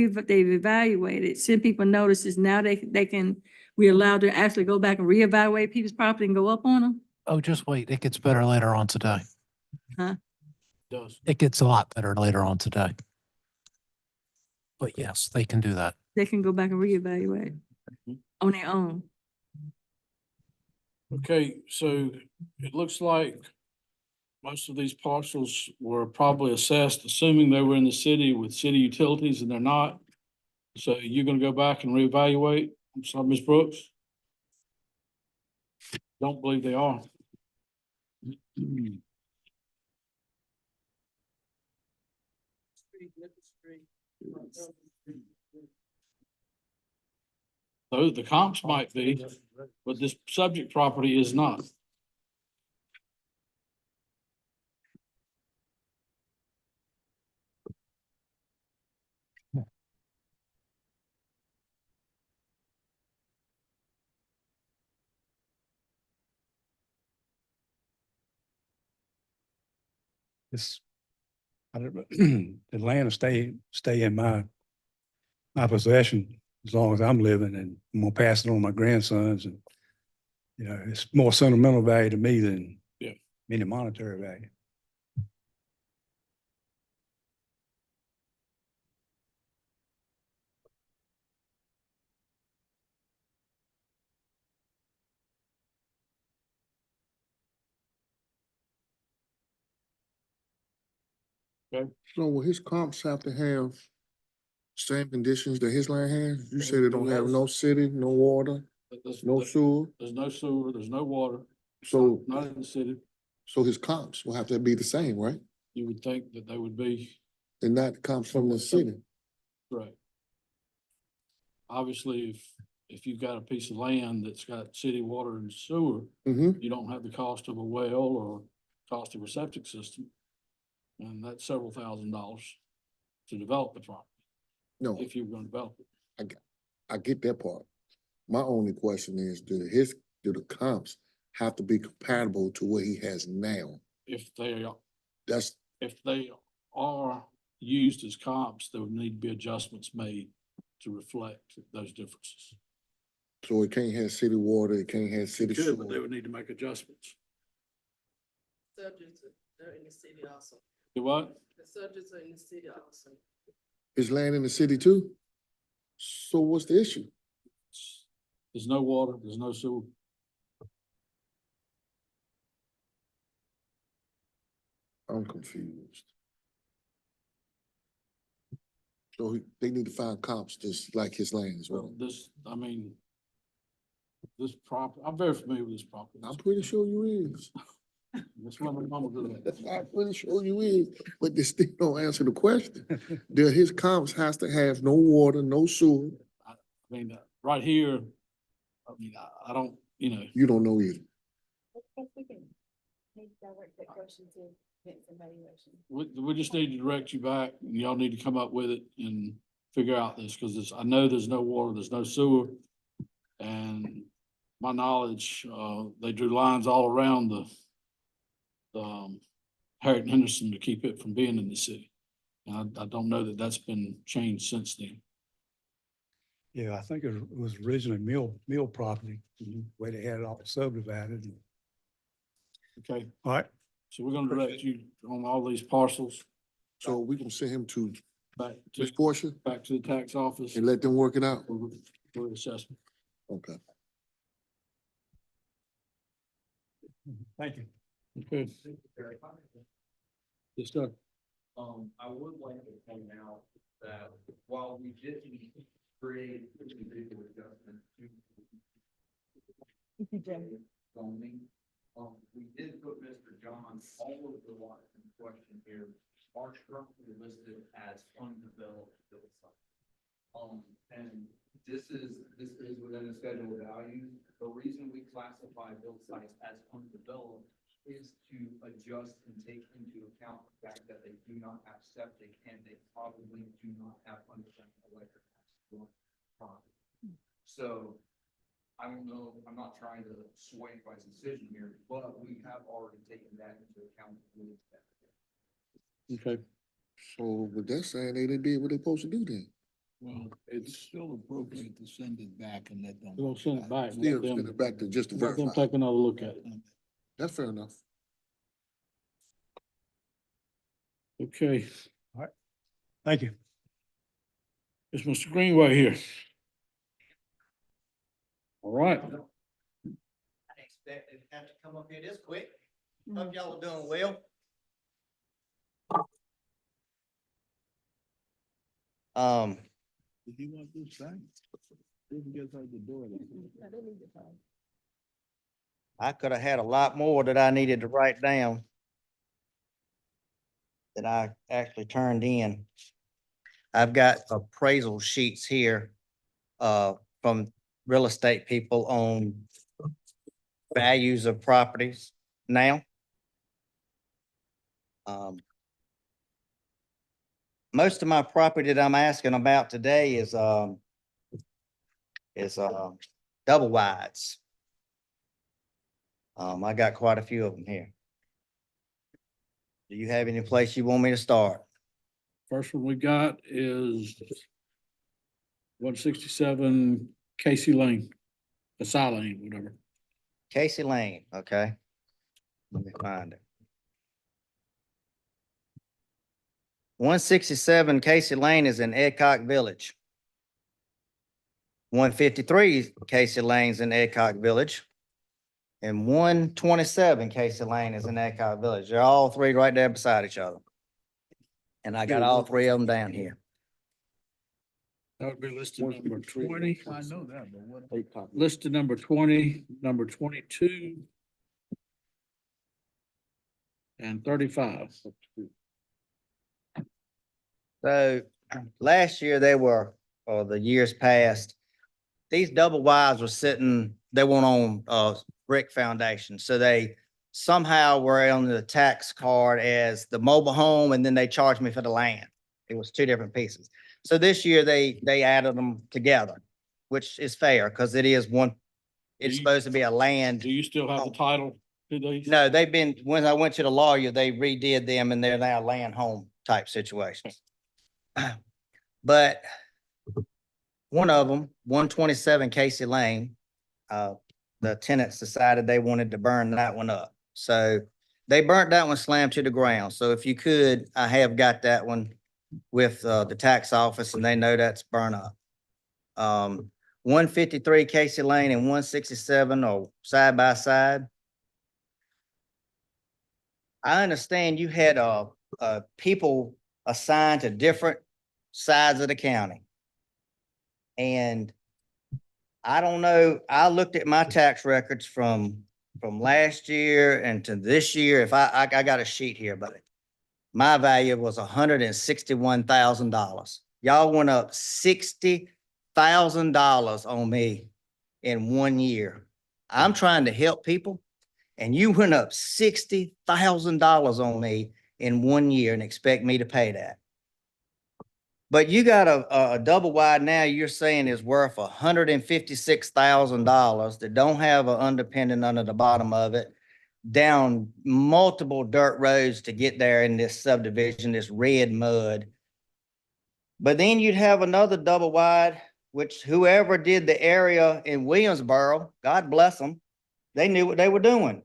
[SPEAKER 3] evaluated, send people notices, now we allowed to actually go back and reevaluate people's property and go up on them?
[SPEAKER 12] Oh, just wait. It gets better later on today.
[SPEAKER 1] Does.
[SPEAKER 12] It gets a lot better later on today. But yes, they can do that.
[SPEAKER 3] They can go back and reevaluate. on their own.
[SPEAKER 1] Okay, so it looks like most of these parcels were probably assessed, assuming they were in the city with city utilities, and they're not. So you're gonna go back and reevaluate, I'm sorry, Ms. Brooks? Don't believe they are.
[SPEAKER 6] Street, Nickel Street.
[SPEAKER 1] Though the comps might be, but this subject property is not.
[SPEAKER 13] It's, I don't, the land will stay in my possession as long as I'm living, and I'm gonna pass it on to my grandsons, and, you know, it's more sentimental value to me than
[SPEAKER 1] Yeah.
[SPEAKER 13] any monetary value.
[SPEAKER 5] So will his comps have to have same conditions that his land has? You said it don't have no city, no water, no sewer,
[SPEAKER 1] There's no sewer, there's no water,
[SPEAKER 5] so,
[SPEAKER 1] not in the city.
[SPEAKER 5] so his comps will have to be the same, right?
[SPEAKER 1] You would think that they would be,
[SPEAKER 5] And not comps from the city.
[SPEAKER 1] right. Obviously, if you've got a piece of land that's got city water and sewer,
[SPEAKER 5] Mm-hmm.
[SPEAKER 1] you don't have the cost of a well or cost of a septic system. And that's several $1,000s to develop the property,
[SPEAKER 5] No,
[SPEAKER 1] if you're gonna develop it.
[SPEAKER 5] I get that part. My only question is, do the comps have to be compatible to what he has now?
[SPEAKER 1] If they are,
[SPEAKER 5] That's,
[SPEAKER 1] if they are used as comps, there would need to be adjustments made to reflect those differences.
[SPEAKER 5] so it can't have city water, it can't have city
[SPEAKER 1] It could, but they
[SPEAKER 5] sewer.
[SPEAKER 1] would need to make adjustments.
[SPEAKER 6] Subjects, they're in the city also.
[SPEAKER 1] Do what?
[SPEAKER 6] The subjects are in the city also.
[SPEAKER 5] Is land in the city too? So what's the issue?
[SPEAKER 1] There's no water, there's no sewer.
[SPEAKER 5] I'm confused. So they need to find comps just like his land as well.
[SPEAKER 1] This, I mean, this property, I'm very familiar with this property.
[SPEAKER 5] I'm pretty sure you is.
[SPEAKER 1] That's what my mama did.
[SPEAKER 5] I'm pretty sure you is, but they still don't answer the question. Do his comps has to have no water, no sewer?
[SPEAKER 1] I mean, right here, I mean, I don't, you know,
[SPEAKER 5] You don't know either.
[SPEAKER 1] we just need to direct you back, and y'all need to come up with it and figure out this, because I know there's no water, there's no sewer. And my knowledge, they drew lines all around the Harriet and Henderson to keep it from being in the city. And I don't know that that's been changed since then.
[SPEAKER 13] Yeah, I think it was originally mill property, where they had it all subdivided.
[SPEAKER 1] Okay,
[SPEAKER 13] All right,
[SPEAKER 1] so we're gonna direct you on all these parcels
[SPEAKER 5] So we gonna send him to
[SPEAKER 1] back
[SPEAKER 5] Ms.
[SPEAKER 1] to,
[SPEAKER 5] Portia
[SPEAKER 1] back to the tax office
[SPEAKER 5] and let them work it out?
[SPEAKER 1] for assessment.
[SPEAKER 5] Okay.
[SPEAKER 13] thank you.
[SPEAKER 1] Okay. Yes, sir.
[SPEAKER 8] I would like to point out that while we didn't create individual adjustment to zoning, we did put Mr. John, all of the lots in question here are currently listed as undeveloped hillside. And this is within the schedule of values. The reason we classify hillsides as undeveloped is to adjust and take into account the fact that they do not have septic and they probably do not have underground electric. So I don't know, I'm not trying to sway my decision here, but we have already taken that into account.
[SPEAKER 1] Okay,
[SPEAKER 5] So with that saying, they didn't do what they supposed to do then.
[SPEAKER 1] well, it's
[SPEAKER 12] still appropriate to send it back and let them.
[SPEAKER 1] we're gonna send it back. and
[SPEAKER 5] Still
[SPEAKER 1] let them-
[SPEAKER 5] send it back to just to
[SPEAKER 1] let them
[SPEAKER 5] verify.
[SPEAKER 1] take another look at it.
[SPEAKER 5] That's fair enough.
[SPEAKER 1] Okay,
[SPEAKER 13] Thank you.
[SPEAKER 1] is Mr. Greenway here? All right.
[SPEAKER 14] I didn't expect it to have to come up here this quick. Hope y'all are doing well.
[SPEAKER 12] Did you want this thing? You can get out the door.
[SPEAKER 14] I could have had a lot more that I needed to write down that I actually turned in. I've got appraisal sheets here from real estate people on values of properties now. Most of my property that I'm asking about today is double wides. I got quite a few of them here. Do you have any place you want me to start?
[SPEAKER 1] First one we got is 167 Casey Lane, Asylum Lane, whatever.
[SPEAKER 14] Casey Lane, okay. Let me find it. 167 Casey Lane is in Edcock Village. 153 Casey Lane's in Edcock Village. And 127 Casey Lane is in Edcock Village. They're all three right there beside each other. And I got all three of them down here.
[SPEAKER 1] That would be listed number 20.
[SPEAKER 12] I know that, but what?
[SPEAKER 1] Listed number 20, number 22. And 35.
[SPEAKER 14] So last year they were, or the years past, these double wides were sitting, they weren't on brick foundation. So they somehow were on the tax card as the mobile home, and then they charged me for the land. It was two different pieces. So this year they added them together, which is fair because it is one, it's supposed to be a land.
[SPEAKER 1] Do you still have the title to these?
[SPEAKER 14] No, they've been, when I went to the lawyer, they redid them and they're now land home type situations. But one of them, 127 Casey Lane, the tenants decided they wanted to burn that one up. So they burnt that one slammed to the ground. So if you could, I have got that one with the tax office and they know that's burn up. 153 Casey Lane and 167 are side by side. I understand you had people assigned to different sides of the county. And I don't know, I looked at my tax records from last year and to this year. If I got a sheet here, but my value was $161,000. Y'all went up $60,000 on me in 1 year. I'm trying to help people, and you went up $60,000 on me in 1 year and expect me to pay that. But you got a double wide now you're saying is worth $156,000 that don't have an underpinning under the bottom of it, down multiple dirt roads to get there in this subdivision, this red mud. But then you'd have another double wide, which whoever did the area in Williamsboro, God bless them, they knew what they were doing.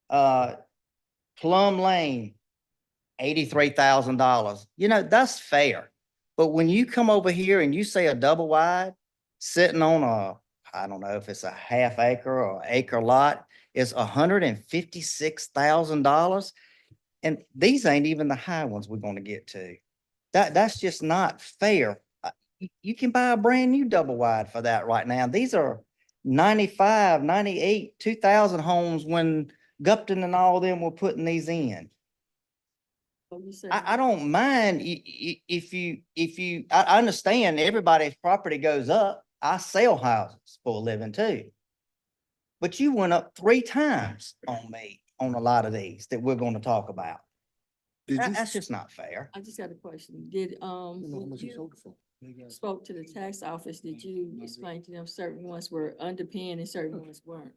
[SPEAKER 14] Plum Lane, $83,000. You know, that's fair. But when you come over here and you say a double wide sitting on a, I don't know if it's a half acre or acre lot, it's $156,000. And these ain't even the high ones we're going to get to. That's just not fair. You can buy a brand new double wide for that right now. These are 95, 98, 2000 homes when Gupton and all of them were putting these in. I don't mind if you, I understand everybody's property goes up. I sell houses for a living too. But you went up 3 times on me on a lot of these that we're going to talk about. That's just not fair.
[SPEAKER 3] I just got a question. Did, when you spoke to the tax office, did you explain to them certain ones were underpinned and certain ones weren't?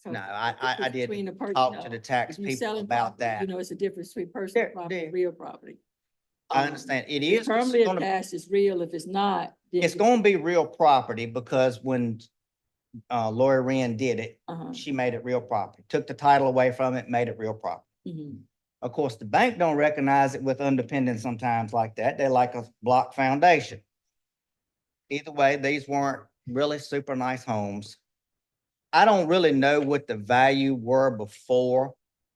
[SPEAKER 3] So
[SPEAKER 14] No,
[SPEAKER 3] the
[SPEAKER 14] I
[SPEAKER 3] difference between
[SPEAKER 14] didn't
[SPEAKER 3] a person-
[SPEAKER 14] talk
[SPEAKER 3] no,
[SPEAKER 14] to the tax
[SPEAKER 3] if you
[SPEAKER 14] people
[SPEAKER 3] selling
[SPEAKER 14] about
[SPEAKER 3] property,
[SPEAKER 14] that.
[SPEAKER 3] You know, it's a difference between personal property and real property.
[SPEAKER 14] I understand. It
[SPEAKER 3] If
[SPEAKER 14] is
[SPEAKER 3] permanently
[SPEAKER 14] gonna,
[SPEAKER 3] attached is real. If it's not, then
[SPEAKER 14] it's going to be real property because when Lori Wren did it, she made it real property, took the title away from it, made it real property.
[SPEAKER 3] Mhm.
[SPEAKER 14] Of course, the bank don't recognize it with independence sometimes like that. They like a block foundation. Either way, these weren't really super nice homes. I don't really know what the value were before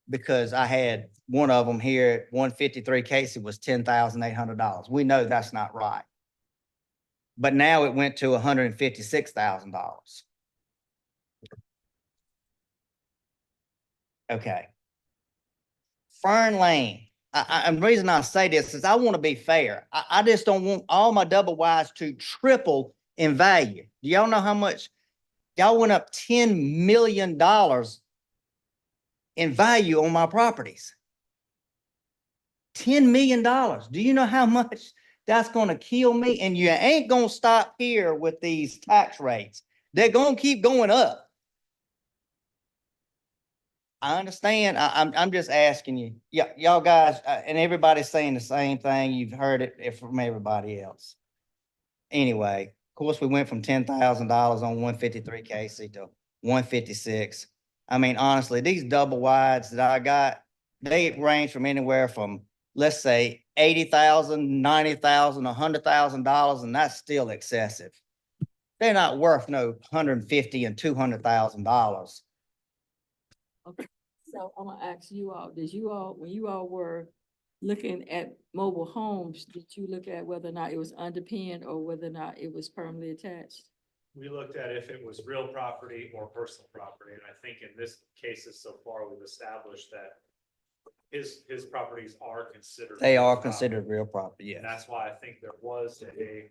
[SPEAKER 14] because I had one of them here at 153 Casey was $10,800. We know that's not right. But now it went to $156,000. Okay. Fern Lane. And the reason I say this is I want to be fair. I just don't want all my double wides to triple in value. Do y'all know how much? Y'all went up $10 million in value on my properties. $10 million. Do you know how much that's going to kill me? And you ain't going to stop here with these tax rates. They're going to keep going up. I understand. I'm just asking you. Yeah, y'all guys, and everybody's saying the same thing. You've heard it from everybody else. Anyway, of course, we went from $10,000 on 153 Casey to 156. I mean, honestly, these double wides that I got, they range from anywhere from, let's say, $80,000, $90,000, $100,000, and that's still excessive. They're not worth no $150,000 and $200,000.
[SPEAKER 3] Okay, so I'm gonna ask you all, when you all were looking at mobile homes, did you look at whether or not it was underpinned or whether or not it was permanently attached?
[SPEAKER 2] We looked at if it was real property or personal property, and I think in this cases so far, we've established that his properties are considered.
[SPEAKER 14] They
[SPEAKER 2] real
[SPEAKER 14] are
[SPEAKER 2] property.
[SPEAKER 14] considered real property,
[SPEAKER 2] And
[SPEAKER 14] yes.
[SPEAKER 2] that's why I think there was a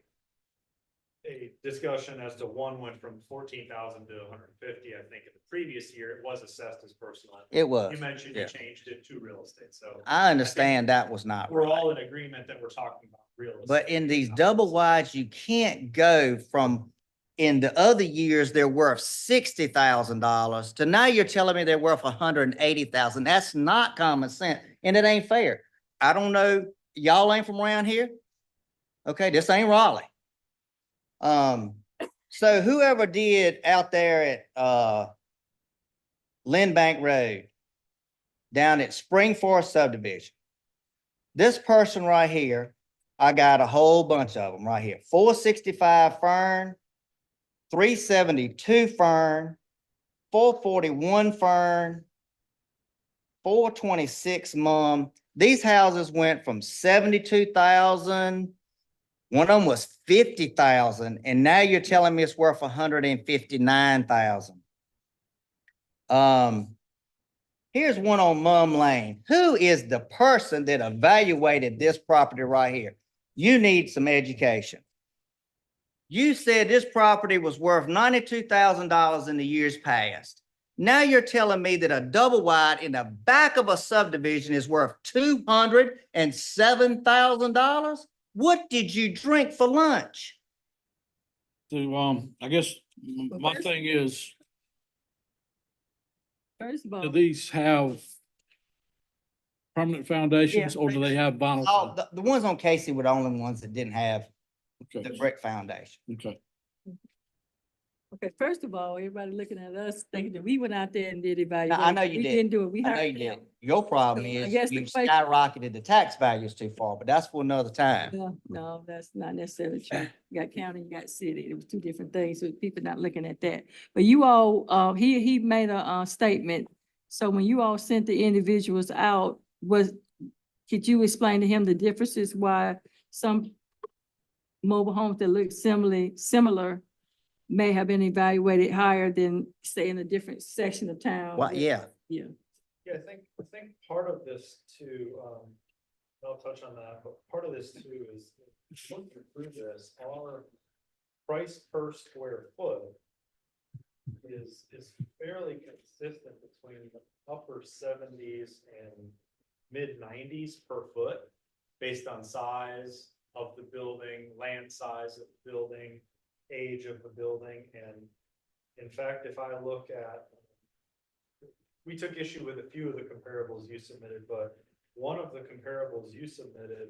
[SPEAKER 2] discussion as to one went from 14,000 to 150. I think in the previous year, it was assessed as personal.
[SPEAKER 14] It was.
[SPEAKER 2] You mentioned
[SPEAKER 14] yeah.
[SPEAKER 2] you changed it to real estate, so.
[SPEAKER 14] I understand that was not
[SPEAKER 2] We're
[SPEAKER 14] right.
[SPEAKER 2] all in agreement that we're talking about real estate.
[SPEAKER 14] But in these double wides, you can't go from, in the other years, they're worth $60,000 to now you're telling me they're worth $180,000. That's not common sense and it ain't fair. I don't know, y'all ain't from around here? Okay, this ain't Raleigh. So whoever did out there at Lynn Bank Road, down at Spring Forest subdivision, this person right here, I got a whole bunch of them right here. 465 Fern, 372 Fern, 441 Fern, 426 Mum. These houses went from 72,000. One of them was 50,000, and now you're telling me it's worth 159,000. Here's one on Mum Lane. Who is the person that evaluated this property right here? You need some education. You said this property was worth $92,000 in the years past. Now you're telling me that a double wide in the back of a subdivision is worth $207,000? What did you drink for lunch?
[SPEAKER 1] So, I guess my thing is,
[SPEAKER 3] First of
[SPEAKER 1] do
[SPEAKER 3] all,
[SPEAKER 1] these have permanent foundations or do they have vinyl?
[SPEAKER 14] Oh, the ones on Casey were the only ones that didn't have
[SPEAKER 1] Okay,
[SPEAKER 14] the brick foundation.
[SPEAKER 1] okay.
[SPEAKER 3] okay, first of all, everybody looking at us thinking that we went out there and did evaluation.
[SPEAKER 14] I know you
[SPEAKER 3] We
[SPEAKER 14] did.
[SPEAKER 3] didn't do it. We
[SPEAKER 14] I know
[SPEAKER 3] hired
[SPEAKER 14] you
[SPEAKER 3] them.
[SPEAKER 14] did. Your problem
[SPEAKER 3] So, I
[SPEAKER 14] is
[SPEAKER 3] guess
[SPEAKER 14] you
[SPEAKER 3] the question-
[SPEAKER 14] skyrocketed the tax values too far, but that's for another time.
[SPEAKER 3] No, that's not necessarily true. You got county, you got city. It was two different things, so people not looking at that. But you all, he made a, statement. So when you all sent the individuals out, could you explain to him the differences why some mobile homes that look similar may have been evaluated higher than, say, in a different section of town?
[SPEAKER 14] Well, yeah.
[SPEAKER 3] Yeah.
[SPEAKER 2] Yeah, I think part of this too, I'll touch on that, but part of this too is looking through this, our price per square foot is fairly consistent between the upper 70s and mid 90s per foot based on size of the building, land size of the building, age of the building. And in fact, if I look at, we took issue with a few of the comparables you submitted, but one of the comparables you submitted,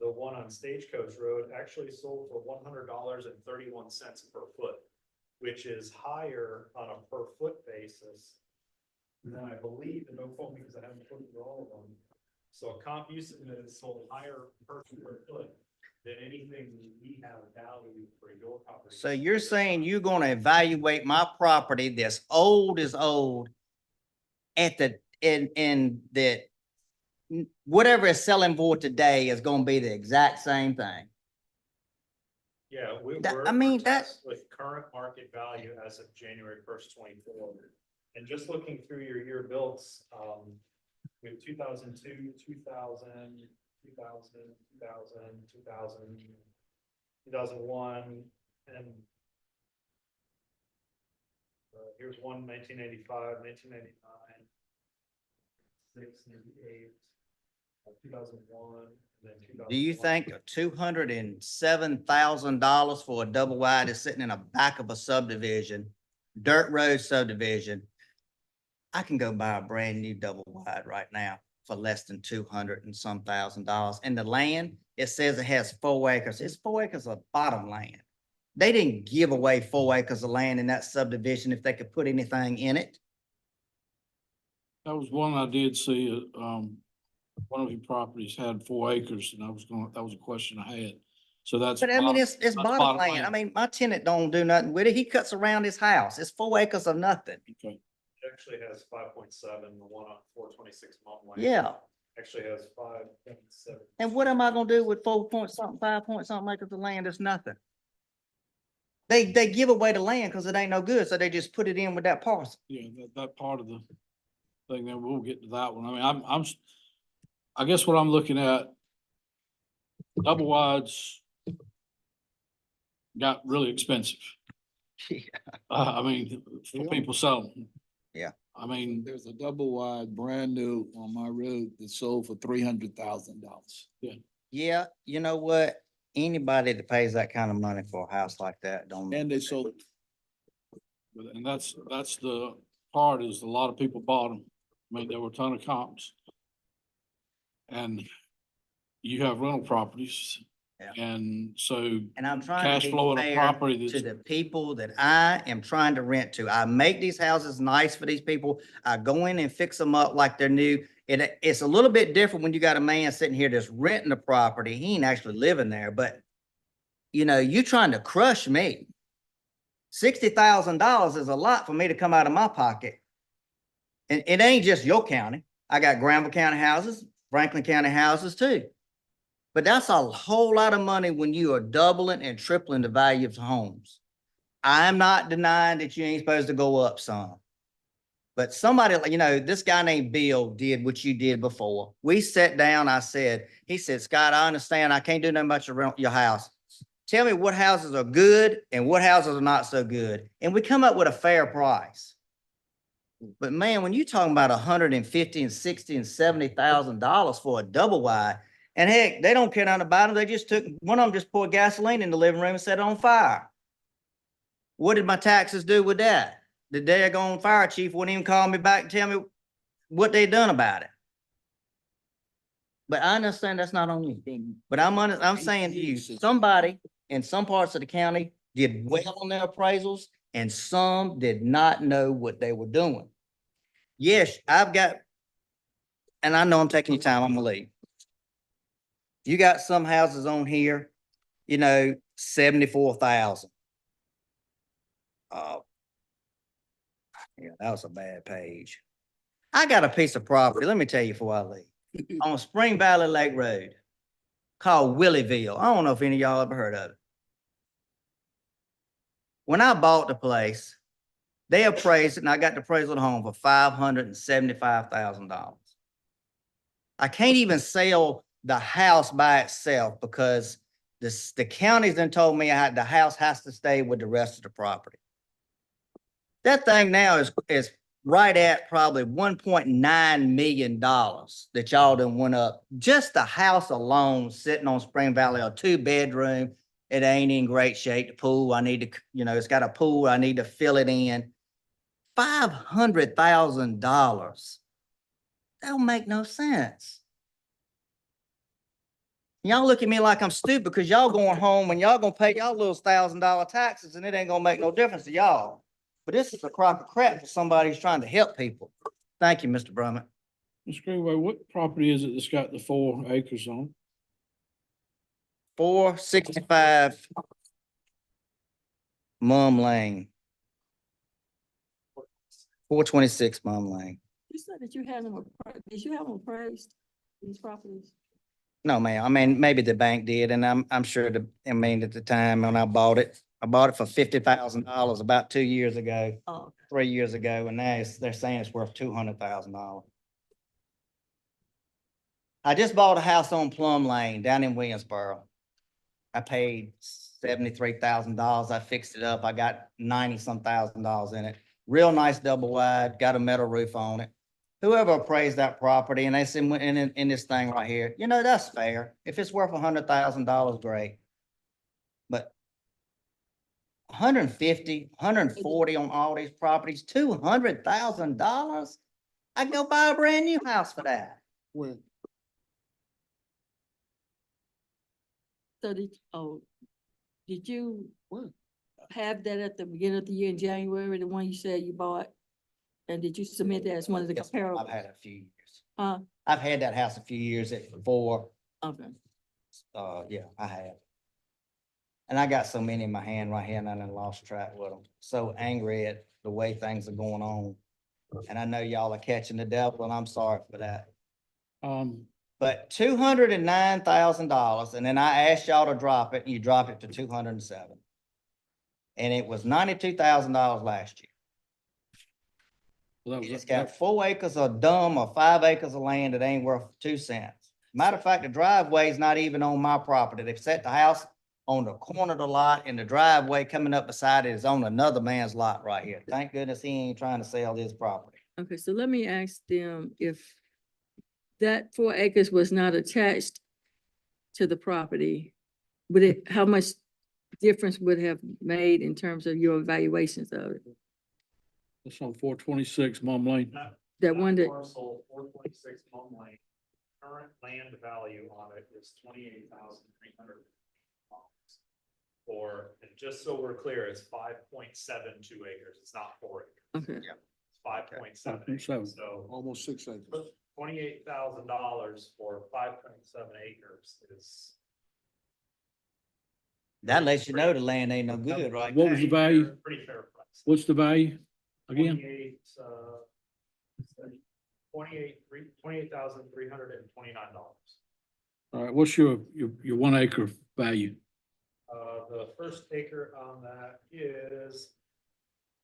[SPEAKER 2] the one on Stagecoach Road, actually sold for $100.31 per foot, which is higher on a per foot basis than I believe, and don't quote me because I haven't put through all of them. So a comp you submitted sold higher per square foot then anything we have value for your property.
[SPEAKER 14] So you're saying you're gonna evaluate my property that's old as old at the, in that whatever it's selling for today is gonna be the exact same thing?
[SPEAKER 2] Yeah, we
[SPEAKER 14] That-
[SPEAKER 2] were.
[SPEAKER 14] I mean, that-
[SPEAKER 2] With current market value as of January 1st, 24. And just looking through your year builds, we have 2002, 2000, 2000, 2000, 2000, 2001, and here's one 1985, 1999, 698, 2001, and then 2001.
[SPEAKER 14] Do you think $207,000 for a double wide is sitting in the back of a subdivision, dirt road subdivision? I can go buy a brand new double wide right now for less than 200 and some $1,000. And the land, it says it has 4 acres. It's 4 acres of bottom land. They didn't give away 4 acres of land in that subdivision if they could put anything in it.
[SPEAKER 1] That was one I did see, one of your properties had 4 acres, and that was a question I had. So that's.
[SPEAKER 14] But I mean, it's
[SPEAKER 1] that's
[SPEAKER 14] bottom land. I mean, my tenant don't do nothing with it. He cuts around his house. It's 4 acres of nothing.
[SPEAKER 1] Okay.
[SPEAKER 2] It actually has 5.7, the one on 426 Mont Lane.
[SPEAKER 14] Yeah.
[SPEAKER 2] Actually has 5.7.
[SPEAKER 14] And what am I gonna do with 4 point something, 5 point something acres of land? It's nothing. They give away the land because it ain't no good, so they just put it in with that parcel.
[SPEAKER 1] Yeah, that part of the thing, then we'll get to that one. I mean, I guess what I'm looking at, double wides got really expensive.
[SPEAKER 14] Yeah.
[SPEAKER 1] I mean, for people selling.
[SPEAKER 14] Yeah.
[SPEAKER 1] I mean,
[SPEAKER 12] There's a double wide, brand new on my road that sold for $300,000.
[SPEAKER 14] Yeah, you know what? Anybody that pays that kind of money for a house like that don't.
[SPEAKER 12] And they sold,
[SPEAKER 1] and that's the part is a lot of people bought them. I mean, there were a ton of comps. And you have rental properties.
[SPEAKER 14] Yeah.
[SPEAKER 1] And so
[SPEAKER 14] And I'm trying
[SPEAKER 1] cash
[SPEAKER 14] to be
[SPEAKER 1] flow in a
[SPEAKER 14] fair
[SPEAKER 1] property
[SPEAKER 14] to
[SPEAKER 1] that's,
[SPEAKER 14] the people that I am trying to rent to. I make these houses nice for these people. I go in and fix them up like they're new. It's a little bit different when you got a man sitting here that's renting the property. He ain't actually living there, but you know, you trying to crush me. $60,000 is a lot for me to come out of my pocket. And it ain't just your county. I got Granville County houses, Franklin County houses too. But that's a whole lot of money when you are doubling and tripling the value of homes. I'm not denying that you ain't supposed to go up some. But somebody, you know, this guy named Bill did what you did before. We sat down, he said, Scott, I understand I can't do nothing about your house. Tell me what houses are good and what houses are not so good. And we come up with a fair price. But man, when you talking about $150 and $60 and $70,000 for a double wide, and heck, they don't care nothing about it. They just one of them just poured gasoline in the living room and set it on fire. What did my taxes do with that? The daggone fire chief wouldn't even call me back and tell me what they done about it. But I understand that's not on you. But I'm saying to you, somebody in some parts of the county did well on their appraisals and some did not know what they were doing. Yes, and I know I'm taking your time, I'm gonna leave. You got some houses on here, you know, 74,000. Yeah, that was a bad page. I got a piece of property, let me tell you before I leave, on Spring Valley Lake Road called Willieville. I don't know if any of y'all ever heard of it. When I bought the place, they appraised it and I got the appraisal of the home for $575,000. I can't even sell the house by itself because the county's then told me the house has to stay with the rest of the property. That thing now is right at probably $1.9 million that y'all done went up. Just the house alone sitting on Spring Valley, a 2-bedroom. It ain't in great shape. The pool, I need to, you know, it's got a pool. I need to fill it in. $500,000. That don't make no sense. Y'all look at me like I'm stupid because y'all going home and y'all gonna pay y'all little $1,000 taxes and it ain't gonna make no difference to y'all. But this is a crock of crap for somebody who's trying to help people. Thank you, Mr. Brummett.
[SPEAKER 1] Mr. Greenway, what property is it that's got the 4 acres on?
[SPEAKER 14] 465 Mum Lane. 426 Mum Lane.
[SPEAKER 3] You said that you had them, did you have them appraised, these properties?
[SPEAKER 14] No, ma'am. I mean, maybe the bank did, and I'm sure I mean, at the time when I bought it for $50,000 about 2 years ago,
[SPEAKER 3] Oh,
[SPEAKER 14] 3 years ago, and now they're saying it's worth $200,000. I just bought a house on Plum Lane down in Williamsboro. I paid $73,000. I fixed it up. I got 90-some thousand dollars in it. Real nice double wide, got a metal roof on it. Whoever appraised that property and they said in this thing right here, you know, that's fair. If it's worth $100,000, great. But 150, 140 on all these properties, $200,000? I can go buy a brand new house for that.
[SPEAKER 5] When,
[SPEAKER 3] so did you
[SPEAKER 5] when?
[SPEAKER 3] have that at the beginning of the year in January, the one you said you bought? And did you submit that as one of the
[SPEAKER 14] Yes, ma'am.
[SPEAKER 3] comparables?
[SPEAKER 14] I've had it a few years.
[SPEAKER 3] Huh?
[SPEAKER 14] I've had that house a few years before.
[SPEAKER 3] Okay.
[SPEAKER 14] Yeah, I have. And I got so many in my hand right here and I done lost track with them. So angry at the way things are going on. And I know y'all are catching the devil and I'm sorry for that. But $209,000, and then I asked y'all to drop it, and you dropped it to 207. And it was $92,000 last year.
[SPEAKER 1] Well, that was,
[SPEAKER 14] It's got 4 acres of dumb or 5 acres of land that ain't worth 2 cents. Matter of fact, the driveway's not even on my property. They've set the house on the corner of the lot, and the driveway coming up beside it is on another man's lot right here. Thank goodness he ain't trying to sell his property.
[SPEAKER 3] Okay, so let me ask them if that 4 acres was not attached to the property, how much difference would have made in terms of your evaluations of it?
[SPEAKER 1] it's on 426 Mum Lane.
[SPEAKER 3] That one that,
[SPEAKER 2] Parcel 426 Home Lane, current land value on it is $28,300. And just so we're clear, it's 5.72 acres. It's not 4 acres.
[SPEAKER 3] okay,
[SPEAKER 2] It's 5.7
[SPEAKER 1] 5.7.
[SPEAKER 2] acres. So
[SPEAKER 5] Almost 6 acres.
[SPEAKER 2] $28,000 for 5.7 acres is.
[SPEAKER 14] That lets you know the land ain't no good, right?
[SPEAKER 1] What was the value?
[SPEAKER 2] Pretty fair price.
[SPEAKER 1] What's the value again?
[SPEAKER 2] 28,329.
[SPEAKER 1] All right, what's your 1 acre value?
[SPEAKER 2] The first acre on that is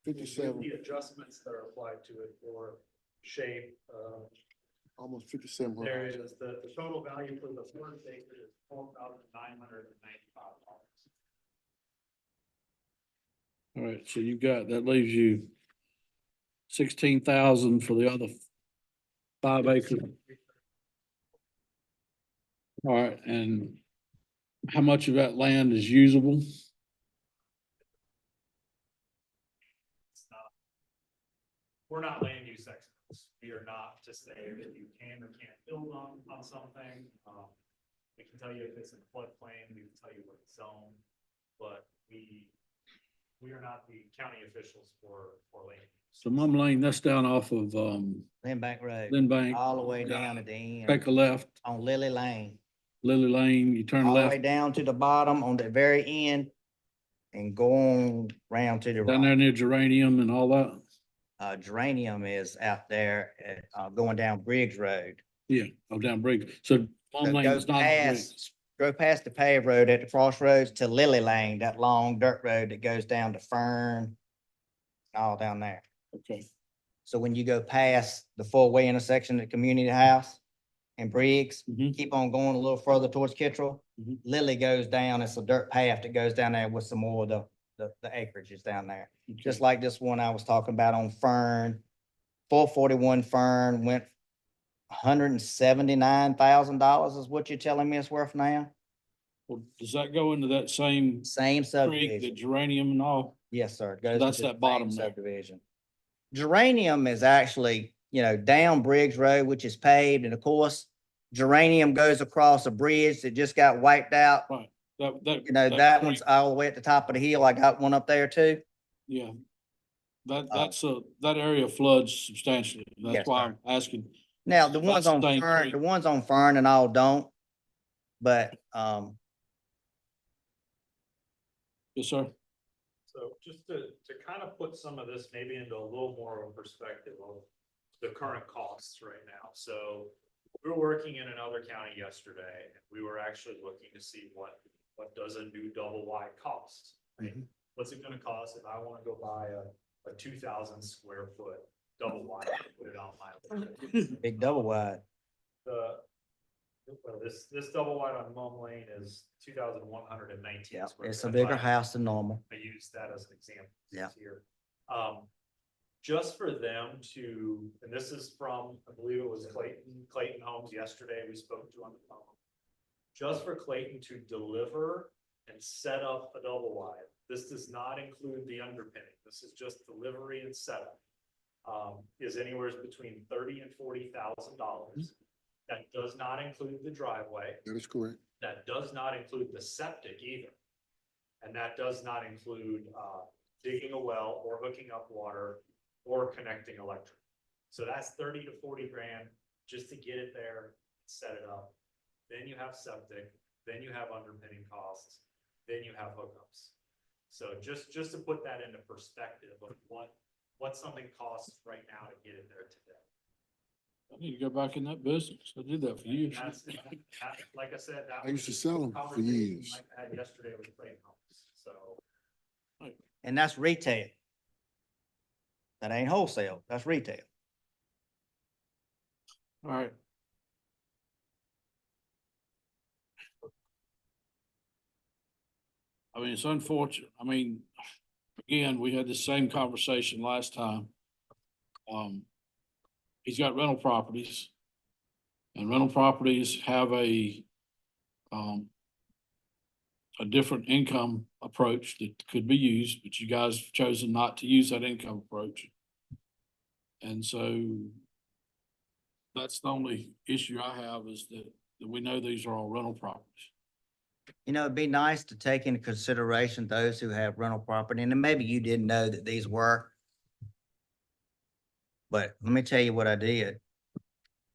[SPEAKER 5] 57,
[SPEAKER 2] the adjustments that are applied to it for shape.
[SPEAKER 5] almost 5,700.
[SPEAKER 2] There is the total value for the first acre is $12,995.
[SPEAKER 1] All right, so that leaves you 16,000 for the other 5 acres. All right, and how much of that land is usable?
[SPEAKER 2] It's not. We're not land use experts. We are not to say that you can or can't build on something. We can tell you if it's in floodplain, we can tell you what it's zoned, but we are not the county officials for land use.
[SPEAKER 1] So Mum Lane, that's down off of,
[SPEAKER 14] Lynn Bank Road.
[SPEAKER 1] Lynn Bank.
[SPEAKER 14] All the way down to the end.
[SPEAKER 1] Take a left,
[SPEAKER 14] On Lily Lane.
[SPEAKER 1] Lily Lane, you turn
[SPEAKER 14] All the way
[SPEAKER 1] left,
[SPEAKER 14] down to the bottom on the very end and go on round to the
[SPEAKER 1] down there
[SPEAKER 14] right.
[SPEAKER 1] near Geranium and all that.
[SPEAKER 14] Geranium is out there, going down Briggs Road.
[SPEAKER 1] Yeah, down Briggs. So Mum
[SPEAKER 14] So
[SPEAKER 1] Lane
[SPEAKER 14] go
[SPEAKER 1] is not on Briggs.
[SPEAKER 14] past the paved road at the crossroads to Lily Lane, that long dirt road that goes down to Fern. All down there.
[SPEAKER 1] Okay,
[SPEAKER 14] So when you go past the four-way intersection at Community House and Briggs,
[SPEAKER 1] Mhm.
[SPEAKER 14] keep on going a little further towards Kittrell.
[SPEAKER 1] Mhm.
[SPEAKER 14] Lily goes down, it's a dirt path that goes down there with some more of the acreages down there. Just like this one I was talking about on Fern. 441 Fern went $179,000 is what you're telling me it's worth now?
[SPEAKER 1] well, does that go into that same
[SPEAKER 14] Same
[SPEAKER 1] creek, the
[SPEAKER 14] subdivision.
[SPEAKER 1] Geranium and all?
[SPEAKER 14] Yes, sir. It goes
[SPEAKER 1] that's
[SPEAKER 14] into
[SPEAKER 1] that
[SPEAKER 14] the
[SPEAKER 1] bottom
[SPEAKER 14] same
[SPEAKER 1] there.
[SPEAKER 14] subdivision. Geranium is actually, down Briggs Road, which is paved, and of course, Geranium goes across a bridge that just got wiped out.
[SPEAKER 1] Right,
[SPEAKER 14] That one's all the way at the top of the hill. I got one up there too.
[SPEAKER 1] yeah. That area floods substantially.
[SPEAKER 14] Yes,
[SPEAKER 1] That's why
[SPEAKER 14] sir.
[SPEAKER 1] I'm asking.
[SPEAKER 14] Now, the
[SPEAKER 1] That's
[SPEAKER 14] ones
[SPEAKER 1] the
[SPEAKER 14] on
[SPEAKER 1] same
[SPEAKER 14] Fern,
[SPEAKER 1] creek.
[SPEAKER 14] the ones on Fern and all don't. But,
[SPEAKER 1] Yes, sir.
[SPEAKER 2] So just to kind of put some of this maybe into a little more of a perspective of the current costs right now. So we were working in another county yesterday, and we were actually looking to see what does a new double wide cost? Right? What's it gonna cost if I wanna go buy a 2,000 square foot double wide, and put it on my.
[SPEAKER 14] Big double wide.
[SPEAKER 2] This double wide on Mum Lane is 2,119
[SPEAKER 14] Yeah,
[SPEAKER 2] square.
[SPEAKER 14] it's a
[SPEAKER 2] feet.
[SPEAKER 14] bigger
[SPEAKER 2] I-
[SPEAKER 14] house than normal.
[SPEAKER 2] I use that as an example.
[SPEAKER 14] Yeah.
[SPEAKER 2] Here. Just for them to, and this is from, I believe it was Clayton Homes yesterday, we spoke to on the phone. Just for Clayton to deliver and set up a double wide, this does not include the underpinning, this is just delivery and setup. Is anywhere between $30,000 and $40,000. That does not include the driveway.
[SPEAKER 5] That is correct.
[SPEAKER 2] That does not include the septic either. And that does not include digging a well or hooking up water or connecting electric. So that's 30 to 40 grand just to get it there, set it up. Then you have septic, then you have underpinning costs, then you have hookups. So just to put that into perspective of what something costs right now to get it there today.
[SPEAKER 1] I need to go back in that business. I did that for years.
[SPEAKER 2] Like I said, that.
[SPEAKER 5] I used to
[SPEAKER 2] was
[SPEAKER 5] sell 'em
[SPEAKER 2] the
[SPEAKER 5] for
[SPEAKER 2] conversation
[SPEAKER 5] years.
[SPEAKER 2] I had yesterday with Clayton Homes, so.
[SPEAKER 14] And that's retail. That ain't wholesale, that's retail.
[SPEAKER 1] All right. I mean, it's unfortunate. I mean, again, we had the same conversation last time. He's got rental properties. And rental properties have a different income approach that could be used, but you guys have chosen not to use that income approach. And so that's the only issue I have is that we know these are all rental properties.
[SPEAKER 14] You know, it'd be nice to take into consideration those who have rental property, and then maybe you didn't know that these were. But let me tell you what I did.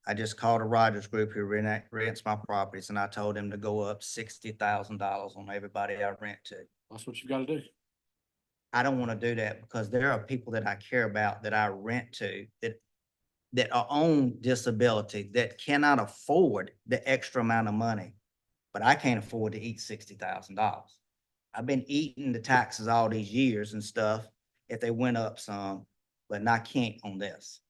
[SPEAKER 14] I just called a Rogers Group who rents my properties, and I told them to go up $60,000 on everybody I rent to.
[SPEAKER 1] That's what you gotta do.
[SPEAKER 14] I don't want to do that because there are people that I care about that I rent to that are on disability that cannot afford the extra amount of money. But I can't afford to eat $60,000. I've been eating the taxes all these years and stuff if they went up some, but I can't on this.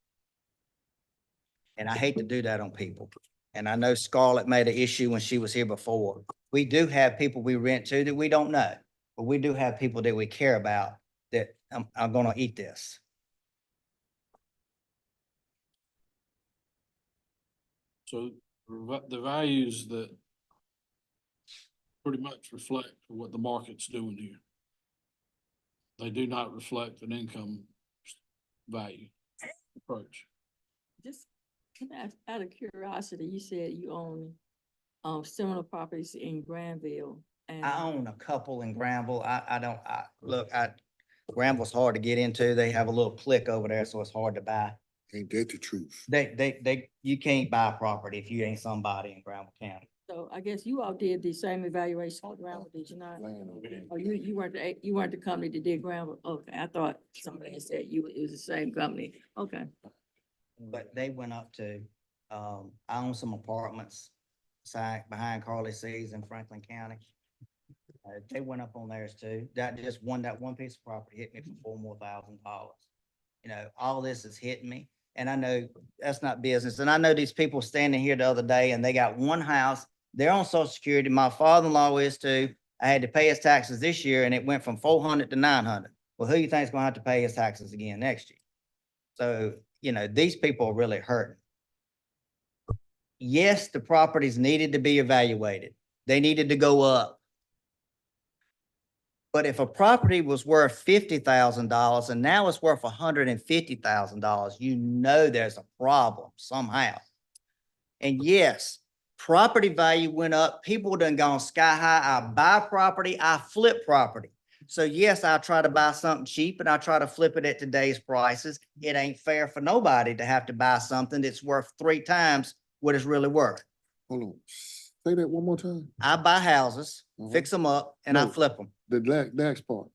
[SPEAKER 14] And I hate to do that on people. And I know Scarlett made an issue when she was here before. We do have people we rent to that we don't know, but we do have people that we care about that are gonna eat this.
[SPEAKER 1] So the values that pretty much reflect what the market's doing here. They do not reflect an income value approach.
[SPEAKER 3] Just can I ask, out of curiosity, you said you own similar properties in Granville and.
[SPEAKER 14] I own a couple in Granville. Granville's hard to get into. They have a little clique over there, so it's hard to buy.
[SPEAKER 5] Ain't that the truth?
[SPEAKER 14] You can't buy property if you ain't somebody in Granville County.
[SPEAKER 3] So I guess you all did the same evaluation on Granville, did you not?
[SPEAKER 5] Land over there.
[SPEAKER 3] Oh, you weren't the company that did Granville? Okay, I thought somebody had said it was the same company. Okay.
[SPEAKER 14] But they went up to, I own some apartments behind Carly C's in Franklin County. They went up on theirs too. That one piece of property hit me for $4 more thousand. You know, all this is hitting me. And I know that's not business. And I know these people standing here the other day and they got one house. They're on Social Security. My father-in-law is too. I had to pay his taxes this year and it went from 400 to 900. Well, who you think is gonna have to pay his taxes again next year? So, you know, these people are really hurting. Yes, the properties needed to be evaluated. They needed to go up. But if a property was worth $50,000 and now it's worth $150,000, you know there's a problem somehow. And yes, property value went up. People done gone sky high. I buy property, I flip property. So yes, I try to buy something cheap and I try to flip it at today's prices. It ain't fair for nobody to have to buy something that's worth 3 times what it's really worth.
[SPEAKER 5] Hold on. Say that one more time.
[SPEAKER 14] I buy houses,
[SPEAKER 5] Mhm.
[SPEAKER 14] fix them up, and I
[SPEAKER 5] No.
[SPEAKER 14] flip them.
[SPEAKER 5] The next part,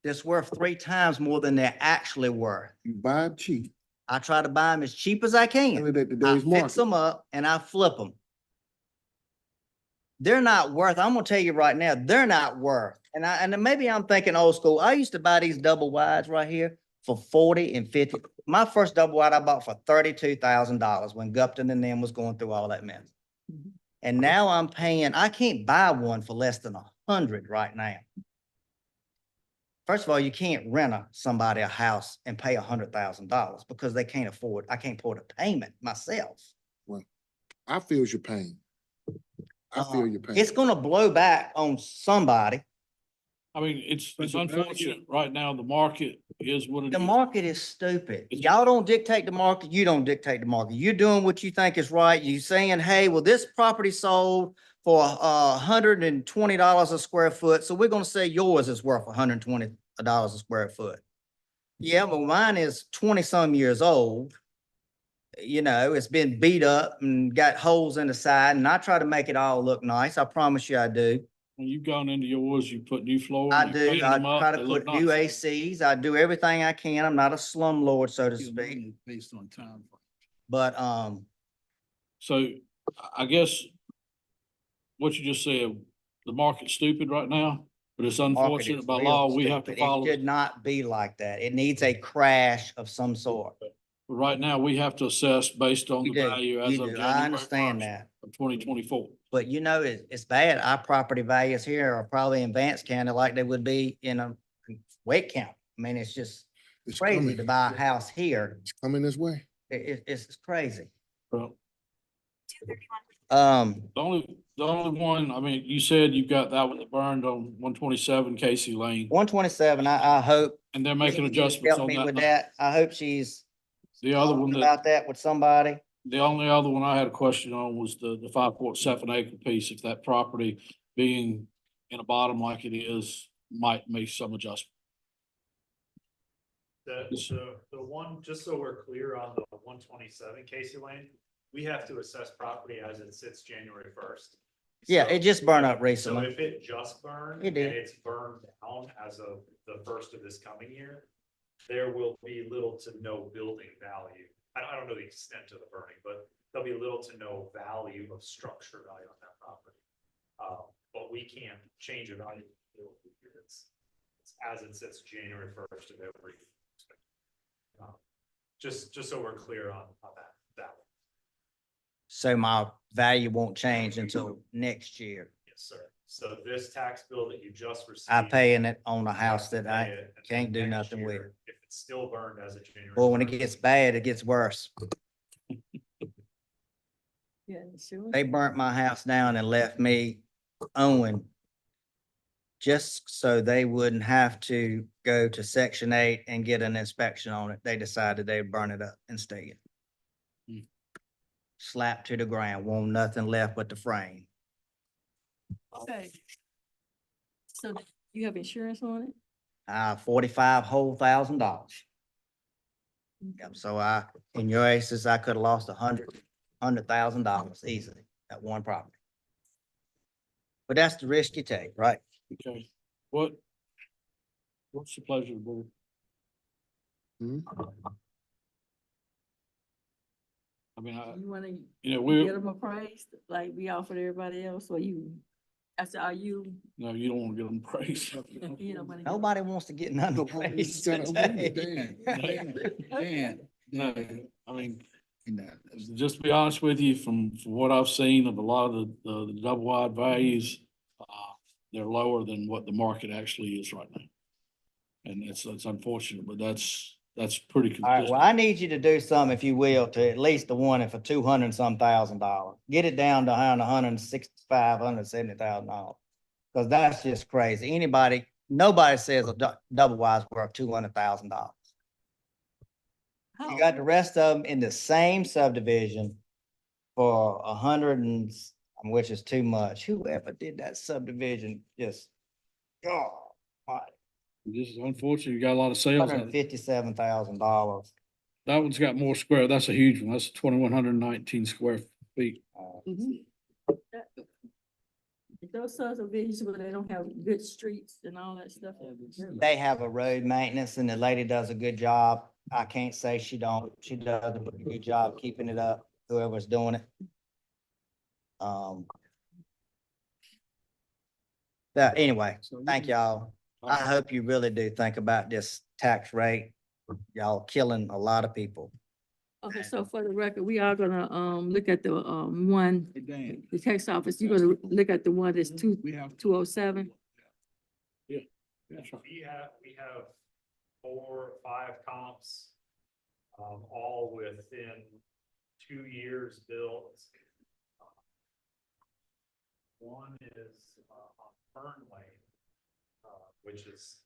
[SPEAKER 14] That's worth 3 times more than they're actually worth.
[SPEAKER 5] you buy them cheap,
[SPEAKER 14] I try to buy them as cheap as I can.
[SPEAKER 5] sell it at
[SPEAKER 14] I
[SPEAKER 5] today's
[SPEAKER 14] fix
[SPEAKER 5] market.
[SPEAKER 14] them up and I flip them. They're not worth, I'm gonna tell you right now, they're not worth. And then maybe I'm thinking old school. I used to buy these double wides right here for 40 and 50. My first double wide I bought for $32,000 when Gupton and them was going through all that mess.
[SPEAKER 3] Mhm.
[SPEAKER 14] And now I'm paying, I can't buy one for less than 100 right now. First of all, you can't rent somebody a house and pay $100,000 because they can't afford, I can't afford a payment myself.
[SPEAKER 5] I feel your pain. I feel your pain.
[SPEAKER 14] It's gonna blow back on somebody.
[SPEAKER 1] I mean, it's
[SPEAKER 12] But the value-
[SPEAKER 1] unfortunate right now, the market is what it
[SPEAKER 14] The
[SPEAKER 1] is.
[SPEAKER 14] market is stupid.
[SPEAKER 1] It's-
[SPEAKER 14] Y'all don't dictate the market. You don't dictate the market. You're doing what you think is right. You saying, hey, well, this property sold for $120 a square foot. So we're gonna say yours is worth $120 a square foot. Yeah, but mine is 20-some years old. You know, it's been beat up and got holes in the side, and I try to make it all look nice. I promise you I do.
[SPEAKER 1] When you've gone into yours, you put new flooring.
[SPEAKER 14] I
[SPEAKER 1] you
[SPEAKER 14] do.
[SPEAKER 1] painted
[SPEAKER 14] I
[SPEAKER 1] them up,
[SPEAKER 14] try to
[SPEAKER 1] they look
[SPEAKER 14] put new
[SPEAKER 1] nice.
[SPEAKER 14] ACs. I do everything I can. I'm not a slumlord, so to
[SPEAKER 12] Your
[SPEAKER 14] speak.
[SPEAKER 12] money Based on time.
[SPEAKER 14] But,
[SPEAKER 1] So I guess what you just said, the market's stupid right now, but it's
[SPEAKER 14] market
[SPEAKER 1] unfortunate
[SPEAKER 14] is
[SPEAKER 1] by
[SPEAKER 14] real
[SPEAKER 1] law, we have to
[SPEAKER 14] stupid.
[SPEAKER 1] follow.
[SPEAKER 14] It should not be like that. It needs a crash of some sort.
[SPEAKER 1] But right now, we have to assess based on the
[SPEAKER 14] You do.
[SPEAKER 1] value as
[SPEAKER 14] You
[SPEAKER 1] of
[SPEAKER 14] do.
[SPEAKER 1] January
[SPEAKER 14] I understand
[SPEAKER 1] 1st
[SPEAKER 14] that.
[SPEAKER 1] of 2024.
[SPEAKER 14] But you know, it's bad. Our property values here are probably in Vance County like they would be in a Wake County. I mean, it's just
[SPEAKER 5] It's
[SPEAKER 14] crazy
[SPEAKER 5] coming.
[SPEAKER 14] to buy a house here.
[SPEAKER 5] It's coming this way.
[SPEAKER 14] It's crazy.
[SPEAKER 1] Well, the only one, I mean, you said you've got that one that burned on 127 Casey Lane,
[SPEAKER 14] 127, I hope.
[SPEAKER 1] and they're making
[SPEAKER 14] you
[SPEAKER 1] adjustments
[SPEAKER 14] help
[SPEAKER 1] on
[SPEAKER 14] me
[SPEAKER 1] that.
[SPEAKER 14] with
[SPEAKER 1] now.
[SPEAKER 14] that. I hope she's
[SPEAKER 1] The other one
[SPEAKER 14] talking
[SPEAKER 1] that,
[SPEAKER 14] about that with somebody.
[SPEAKER 1] the only other one I had a question on was the 5.7 acre piece, if that property being in a bottom like it is, might make some adjustment.
[SPEAKER 2] The one, just so we're clear on the 127 Casey Lane, we have to assess property as it sits January 1st.
[SPEAKER 14] Yeah,
[SPEAKER 2] So-
[SPEAKER 14] it just burned up
[SPEAKER 2] So
[SPEAKER 14] recently.
[SPEAKER 2] if it just burned
[SPEAKER 14] It
[SPEAKER 2] and
[SPEAKER 14] did.
[SPEAKER 2] it's burned down as of the first of this coming year, there will be little to no building value. I don't know the extent of the burning, but there'll be little to no value of structure value on that property. But we can't change the value. It's as it sits January 1st of every. Just so we're clear on that one.
[SPEAKER 14] So my value won't change until next year.
[SPEAKER 2] Yes, sir. So this tax bill that you just received.
[SPEAKER 14] I paying it on a
[SPEAKER 2] you
[SPEAKER 14] house
[SPEAKER 2] have to
[SPEAKER 14] that
[SPEAKER 2] pay
[SPEAKER 14] I
[SPEAKER 2] it, and
[SPEAKER 14] can't
[SPEAKER 2] then
[SPEAKER 14] do
[SPEAKER 2] next
[SPEAKER 14] nothing with.
[SPEAKER 2] year, If it's still burned as of January.
[SPEAKER 14] Well, when it
[SPEAKER 2] 1st,
[SPEAKER 14] gets bad, it gets worse.
[SPEAKER 3] Yeah, sure.
[SPEAKER 14] They burnt my house down and left me owing just so they wouldn't have to go to Section 8 and get an inspection on it. They decided they'd burn it up instead.
[SPEAKER 1] Hmm.
[SPEAKER 14] Slapped to the ground, won't nothing left but the frame.
[SPEAKER 3] Okay. So you have insurance on it?
[SPEAKER 14] $45,000 whole. Yep, so in your aces, I could have lost $100,000 easily at one property. But that's the risk you take, right?
[SPEAKER 1] Okay, what's the pleasure of the board?
[SPEAKER 5] Hmm?
[SPEAKER 1] I mean,
[SPEAKER 3] You wanna
[SPEAKER 1] you know, we,
[SPEAKER 3] get them appraised like we offered everybody else, or you, I said, are you,
[SPEAKER 1] no, you don't want to get them praised.
[SPEAKER 3] you know? wanna get-
[SPEAKER 14] Nobody wants to get none of praise
[SPEAKER 5] gotta agree with
[SPEAKER 14] today.
[SPEAKER 12] Dan,
[SPEAKER 1] No, I mean,
[SPEAKER 12] you know,
[SPEAKER 1] just to be honest with you, from what I've seen of a lot of the double wide values, they're lower than what the market actually is right now. And it's unfortunate, but that's pretty
[SPEAKER 14] All right, well,
[SPEAKER 1] consistent.
[SPEAKER 14] I need you to do something, if you will, to at least the one for $200-some thousand. Get it down to around $165,000, $170,000. Cause that's just crazy. Nobody says a double wide's worth $200,000. You got the rest of them in the same subdivision for 100 and, which is too much. Whoever did that subdivision just, God,
[SPEAKER 1] This is unfortunate. You got a lot of sales out of it.
[SPEAKER 14] $157,000.
[SPEAKER 1] That one's got more square. That's a huge one. That's 2,119 square feet.
[SPEAKER 3] Mhm. Those subdivisions where they don't have good streets and all that stuff.
[SPEAKER 14] They have a road maintenance and the lady does a good job. I can't say she don't. She does a pretty good job keeping it up, whoever's doing it. But anyway, thank y'all. I hope you really do think about this tax rate. Y'all killing a lot of people.
[SPEAKER 3] Okay, so for the record, we are gonna, look at the, one,
[SPEAKER 12] Hey, Dan,
[SPEAKER 3] the tax office, you're gonna look at the one that's
[SPEAKER 12] we have.
[SPEAKER 3] 207?
[SPEAKER 1] That's right.
[SPEAKER 2] We have 4 or 5 comps, all within 2 years built. One is, on Fern Lane, which is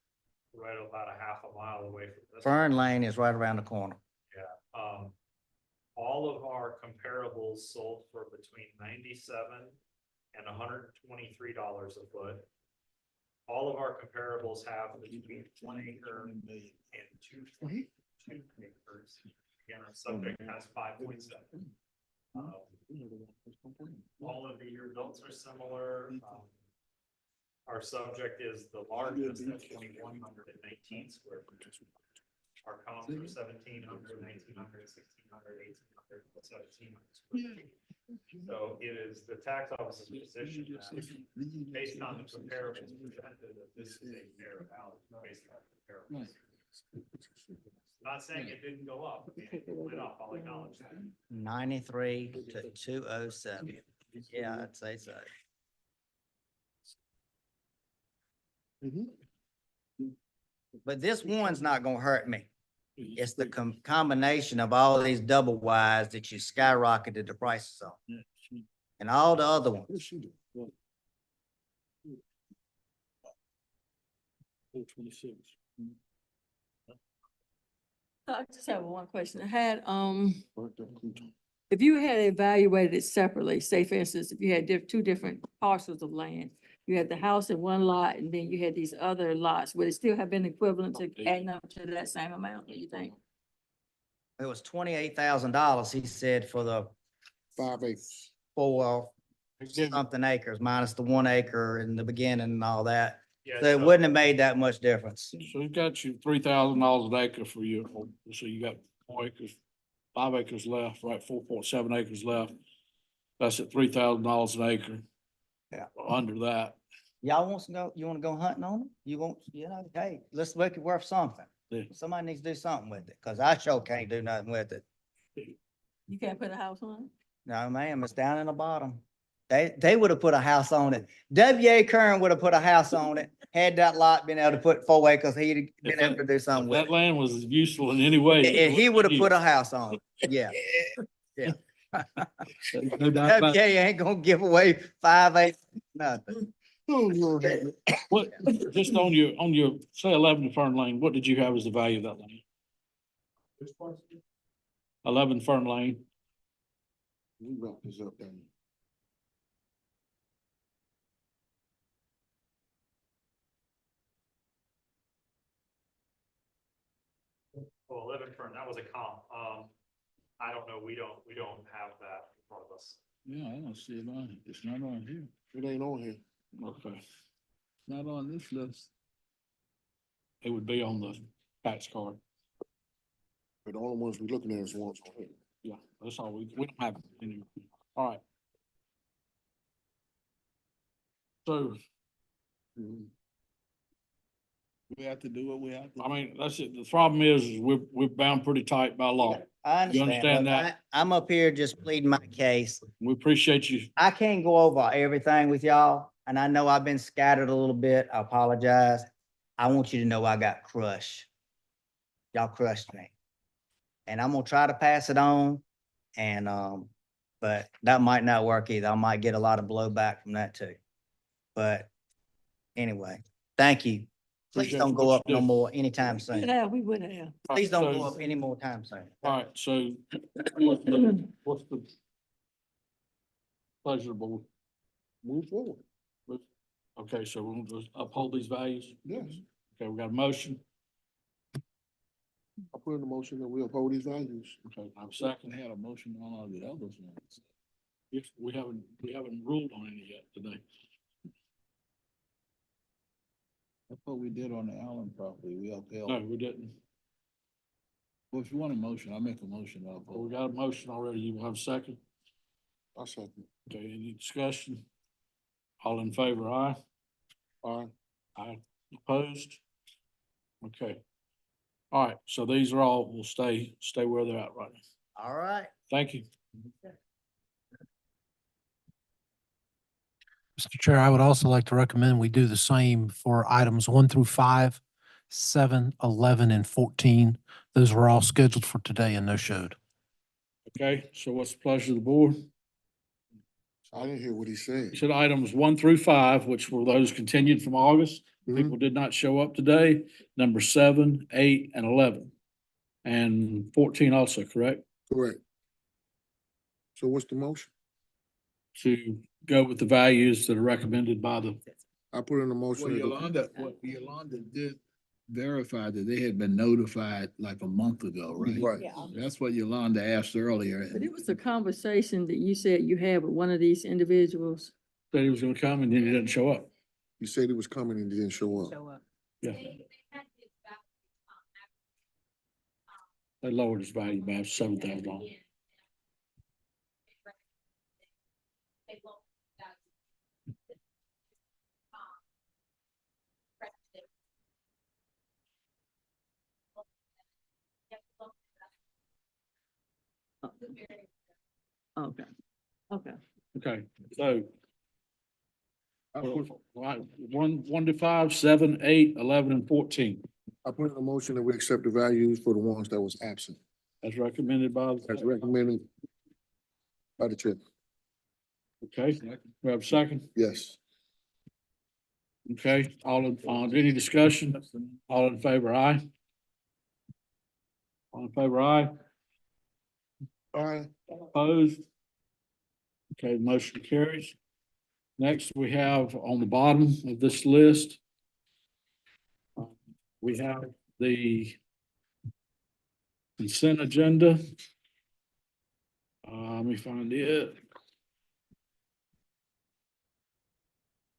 [SPEAKER 2] right about a half a mile away from this.
[SPEAKER 14] Fern Lane is right around the corner.
[SPEAKER 2] Yeah, all of our comparables sold for between 97 and $123 a foot. All of our comparables have between 1 acre and 2 acres. Again, our subject has 5.7. All of the year builds are similar. Our subject is the largest at 2,119 square feet. Our comps are 1,700, 1,900, 1,600, 1,800, 1,700 square feet. So it is the tax office's position that based on the comparables presented, that this is a fair value based on comparables. Not saying it didn't go up, it went up, I'll acknowledge that.
[SPEAKER 14] 93 to 207. Yeah, I'd say so. But this one's not gonna hurt me. It's the combination of all these double wides that you skyrocketed the prices on. And all the other ones.
[SPEAKER 1] 426.
[SPEAKER 3] So I just have one question. I had, if you had evaluated it separately, say for instance, if you had two different parcels of land, you had the house in one lot and then you had these other lots, would it still have been equivalent to adding up to that same amount, do you think?
[SPEAKER 14] It was $28,000, he said, for the
[SPEAKER 5] 5 acres.
[SPEAKER 14] 4 something acres minus the 1 acre in the beginning and all that.
[SPEAKER 2] Yeah,
[SPEAKER 14] So it wouldn't have made that much difference.
[SPEAKER 1] So you got you $3,000 an acre for your, so you got 4 acres, 5 acres left, right? 4.7 acres left. That's at $3,000 an acre.
[SPEAKER 14] Yeah.
[SPEAKER 1] Under that.
[SPEAKER 14] Y'all want to go, you want to go hunting on it? You want, hey, let's make it worth something.
[SPEAKER 1] Yeah.
[SPEAKER 14] Somebody needs to do something with it, cause I sure can't do nothing with it.
[SPEAKER 3] You can't put a house on it?
[SPEAKER 14] No, ma'am, it's down in the bottom. They would have put a house on it. W.A. Kern would have put a house on it, had that lot been able to put 4 acres, he'd been able to do something with
[SPEAKER 1] That
[SPEAKER 14] it.
[SPEAKER 1] land was useful in any way.
[SPEAKER 14] And he would have put a house on it, yeah. Yeah.
[SPEAKER 1] No doubt about it.
[SPEAKER 14] W.A. ain't gonna give away 5 acres, nothing.
[SPEAKER 1] What, just on your, say 11 Fern Lane, what did you have as the value of that land? 11 Fern Lane.
[SPEAKER 5] We wrap this up then.
[SPEAKER 2] Well, 11 Fern, that was a comp. I don't know, we don't have that in front of us.
[SPEAKER 12] Yeah, I don't see it on, it's not on here,
[SPEAKER 5] It ain't on here.
[SPEAKER 1] Okay.
[SPEAKER 12] it's not on this list.
[SPEAKER 1] It would be on the tax card.
[SPEAKER 5] But the only ones we looking at is the ones on here.
[SPEAKER 1] Yeah, that's all we don't have any. All right. So,
[SPEAKER 12] We have to do what we have to.
[SPEAKER 1] I mean, that's it. The problem is we're bound pretty tight by law.
[SPEAKER 14] I
[SPEAKER 1] You understand
[SPEAKER 14] Look,
[SPEAKER 1] that?
[SPEAKER 14] I'm up here just pleading my case.
[SPEAKER 1] We appreciate you.
[SPEAKER 14] I can't go over everything with y'all, and I know I've been scattered a little bit. I apologize. I want you to know I got crushed. Y'all crushed me. And I'm gonna try to pass it on, and, but that might not work either. I might get a lot of blowback from that too. But anyway, thank you. Please
[SPEAKER 1] Appreciate
[SPEAKER 14] don't go
[SPEAKER 1] what
[SPEAKER 14] up
[SPEAKER 1] you
[SPEAKER 14] no
[SPEAKER 1] do.
[SPEAKER 14] more anytime soon.
[SPEAKER 3] Yeah, we would have.
[SPEAKER 14] Please don't
[SPEAKER 1] So-
[SPEAKER 14] go up any more time soon.
[SPEAKER 1] All right, so what's the pleasure, board?
[SPEAKER 5] Move forward.
[SPEAKER 1] Okay, so we're going to uphold these values?
[SPEAKER 5] Yes.
[SPEAKER 1] Okay, we got a motion.
[SPEAKER 5] I put in the motion that we uphold these values.
[SPEAKER 1] Okay, I have a
[SPEAKER 12] Second
[SPEAKER 1] second.
[SPEAKER 12] had a motion on all the others ones.
[SPEAKER 1] If we haven't ruled on any yet today.
[SPEAKER 12] That's what we did on the Allen property. We upheld.
[SPEAKER 1] No, we didn't.
[SPEAKER 12] Well, if you want a motion, I'll make a motion. I'll
[SPEAKER 1] Well, we
[SPEAKER 12] vote.
[SPEAKER 1] got a motion already. You have a second?
[SPEAKER 5] I second.
[SPEAKER 1] Okay, any discussion? All in favor, aye?
[SPEAKER 5] Aye.
[SPEAKER 1] Aye. Opposed? Okay. All right, so these are all, will stay where they're at right now.
[SPEAKER 14] All right.
[SPEAKER 1] Thank you.
[SPEAKER 15] Mr. Chair, I would also like to recommend we do the same for items 1 through 5, 7, 11, and 14. Those were all scheduled for today and no showed.
[SPEAKER 1] Okay, so what's the pleasure of the board?
[SPEAKER 5] I didn't hear what he said.
[SPEAKER 1] You said items 1 through 5, which were those continued from August.
[SPEAKER 5] Mhm.
[SPEAKER 1] People did not show up today. Number 7, 8, and 11. And 14 also, correct?
[SPEAKER 5] Correct. So what's the motion?
[SPEAKER 1] To go with the values that are recommended by the,
[SPEAKER 5] I put in a motion.
[SPEAKER 12] Well, Yolanda did verify that they had been notified like a month ago, right?
[SPEAKER 5] Right.
[SPEAKER 12] That's what Yolanda asked earlier.
[SPEAKER 3] But it was a conversation that you said you had with one of these individuals.
[SPEAKER 1] said he was gonna come and then he didn't show up.
[SPEAKER 5] You said he was coming and he didn't show up.
[SPEAKER 1] Yeah,
[SPEAKER 11] They had his value,
[SPEAKER 1] they lowered his value by $7,000.
[SPEAKER 11] They won't.
[SPEAKER 3] Okay, okay.
[SPEAKER 1] Okay, so. Right, 1 to 5, 7, 8, 11, and 14,
[SPEAKER 5] I put in a motion that we accept the values for the ones that was absent,
[SPEAKER 1] as recommended by,
[SPEAKER 5] as recommended by the chair.
[SPEAKER 1] okay, we have a second?
[SPEAKER 5] Yes.
[SPEAKER 1] Okay, any discussion? All in favor, aye? All in favor, aye?
[SPEAKER 5] Aye.
[SPEAKER 1] Opposed? Okay, motion carries. Next, we have on the bottom of this list, we have the consent agenda. Let me find it.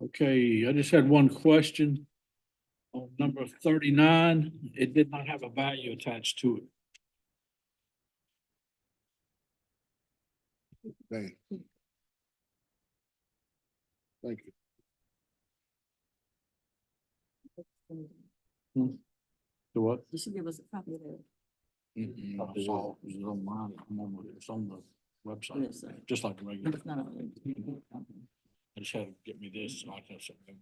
[SPEAKER 1] Okay, I just had one question. On number 39, it did not have a value attached to it.
[SPEAKER 5] Thank you. Thank you.
[SPEAKER 1] So what?
[SPEAKER 3] You should give us a copy of that.
[SPEAKER 1] I saw it was online. It's on the website,
[SPEAKER 3] Yes, sir.
[SPEAKER 1] just like the regular.
[SPEAKER 3] It's not on there.
[SPEAKER 1] I just had to get me this so I can have something.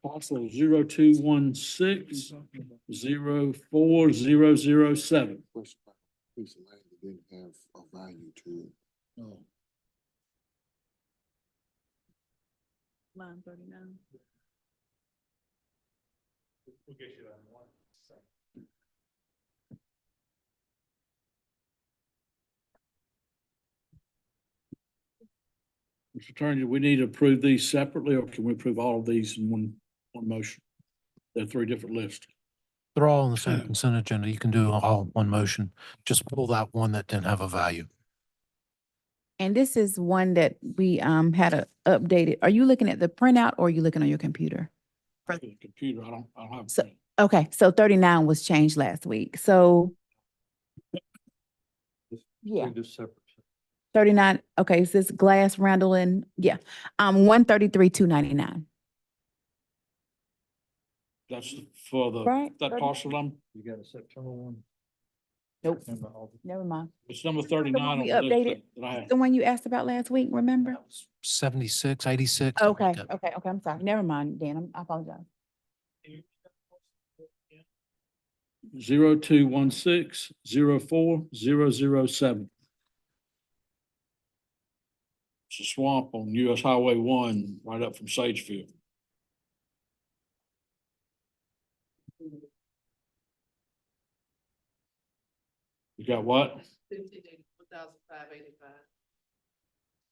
[SPEAKER 1] Parcel 0216-040007.
[SPEAKER 5] Question about a piece of land that didn't have a value to it.
[SPEAKER 12] No.
[SPEAKER 3] Line 39.
[SPEAKER 2] We'll get you that in one second.
[SPEAKER 1] Mr. Attorney, do we need to approve these separately, or can we approve all of these in one motion? There are 3 different lists.
[SPEAKER 15] They're all on the same consent agenda. You can do all in one motion. Just pull that one that didn't have a value.
[SPEAKER 4] And this is one that we had a updated. Are you looking at the printout or are you looking on your computer?
[SPEAKER 1] For the computer, I don't have.
[SPEAKER 4] So- Okay, so 39 was changed last week. So yeah, 39. Okay, is this Glass, Randall, and 133,299.
[SPEAKER 1] That's for the,
[SPEAKER 4] Right,
[SPEAKER 1] that
[SPEAKER 4] 30.
[SPEAKER 1] parcel number.
[SPEAKER 10] You got a September one?
[SPEAKER 4] Nope, never mind.
[SPEAKER 1] It's number 39 on
[SPEAKER 4] we
[SPEAKER 1] the list
[SPEAKER 4] updated.
[SPEAKER 1] that I have.
[SPEAKER 4] The one you asked about last week, remember?
[SPEAKER 15] 76, 86. something
[SPEAKER 4] Okay,
[SPEAKER 15] like that.
[SPEAKER 4] okay, I'm sorry. Never mind, Dan. I apologize.
[SPEAKER 1] 0216-040007. It's a swamp on US Highway 1, right up from Sagefield. You got what?
[SPEAKER 6] 1,585.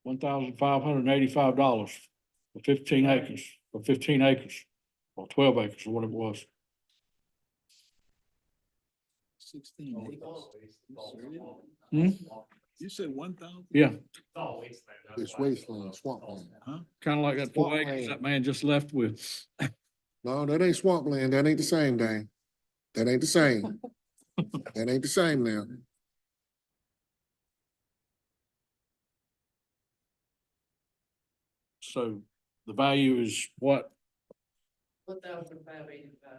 [SPEAKER 1] $1,585 for 15 acres, or 15 acres, or 12 acres, or whatever it was.
[SPEAKER 12] 16 acres.
[SPEAKER 1] Hmm?
[SPEAKER 12] You said 1,000?
[SPEAKER 1] Yeah,
[SPEAKER 2] It's all wasteland. that's
[SPEAKER 5] It's
[SPEAKER 2] why.
[SPEAKER 5] wasteland, swampland.
[SPEAKER 12] Huh?
[SPEAKER 1] kind of like that 4 acres
[SPEAKER 5] Swampland.
[SPEAKER 1] that man just left with.
[SPEAKER 5] No, that ain't swampland. That ain't the same thing. That ain't the same. That ain't the same now.
[SPEAKER 1] So the value is what?
[SPEAKER 6] 1,585.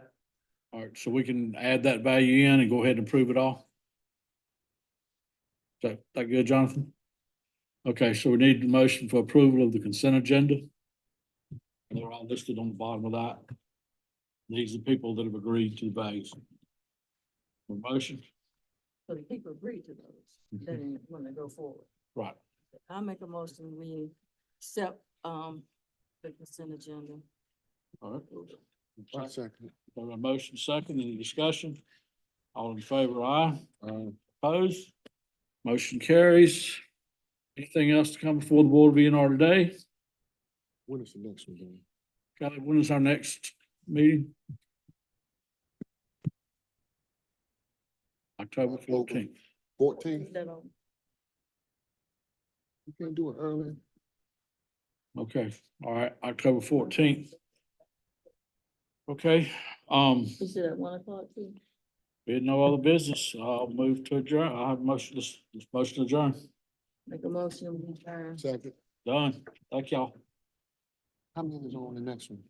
[SPEAKER 1] All right, so we can add that value in and go ahead and approve it all? Is that good, Jonathan? Okay, so we need the motion for approval of the consent agenda. And they're all listed on the bottom of that. These are people that have agreed to the values. A motion,
[SPEAKER 3] So the people agree to those, then when they go forward.
[SPEAKER 1] right,
[SPEAKER 3] I make a motion, we accept, the consent agenda.
[SPEAKER 1] all right.
[SPEAKER 5] One second.
[SPEAKER 1] A motion second, any discussion? All in favor, aye? Opposed? Motion carries. Anything else to come before the Board of ENR today?
[SPEAKER 5] When is the next one, Dan?
[SPEAKER 1] Kelly, when is our next meeting? October 14th.
[SPEAKER 5] 14th?
[SPEAKER 3] That on-
[SPEAKER 5] You can't do it early.
[SPEAKER 1] Okay, all right, October 14th. Okay,
[SPEAKER 3] Is it at 1 o'clock too?
[SPEAKER 1] we had no other business. I'll move to adjourn. I have motion, this motion to adjourn.
[SPEAKER 3] Make a motion, we adjourn.
[SPEAKER 5] Second.
[SPEAKER 1] Done. Thank y'all.
[SPEAKER 5] How many is on the next one?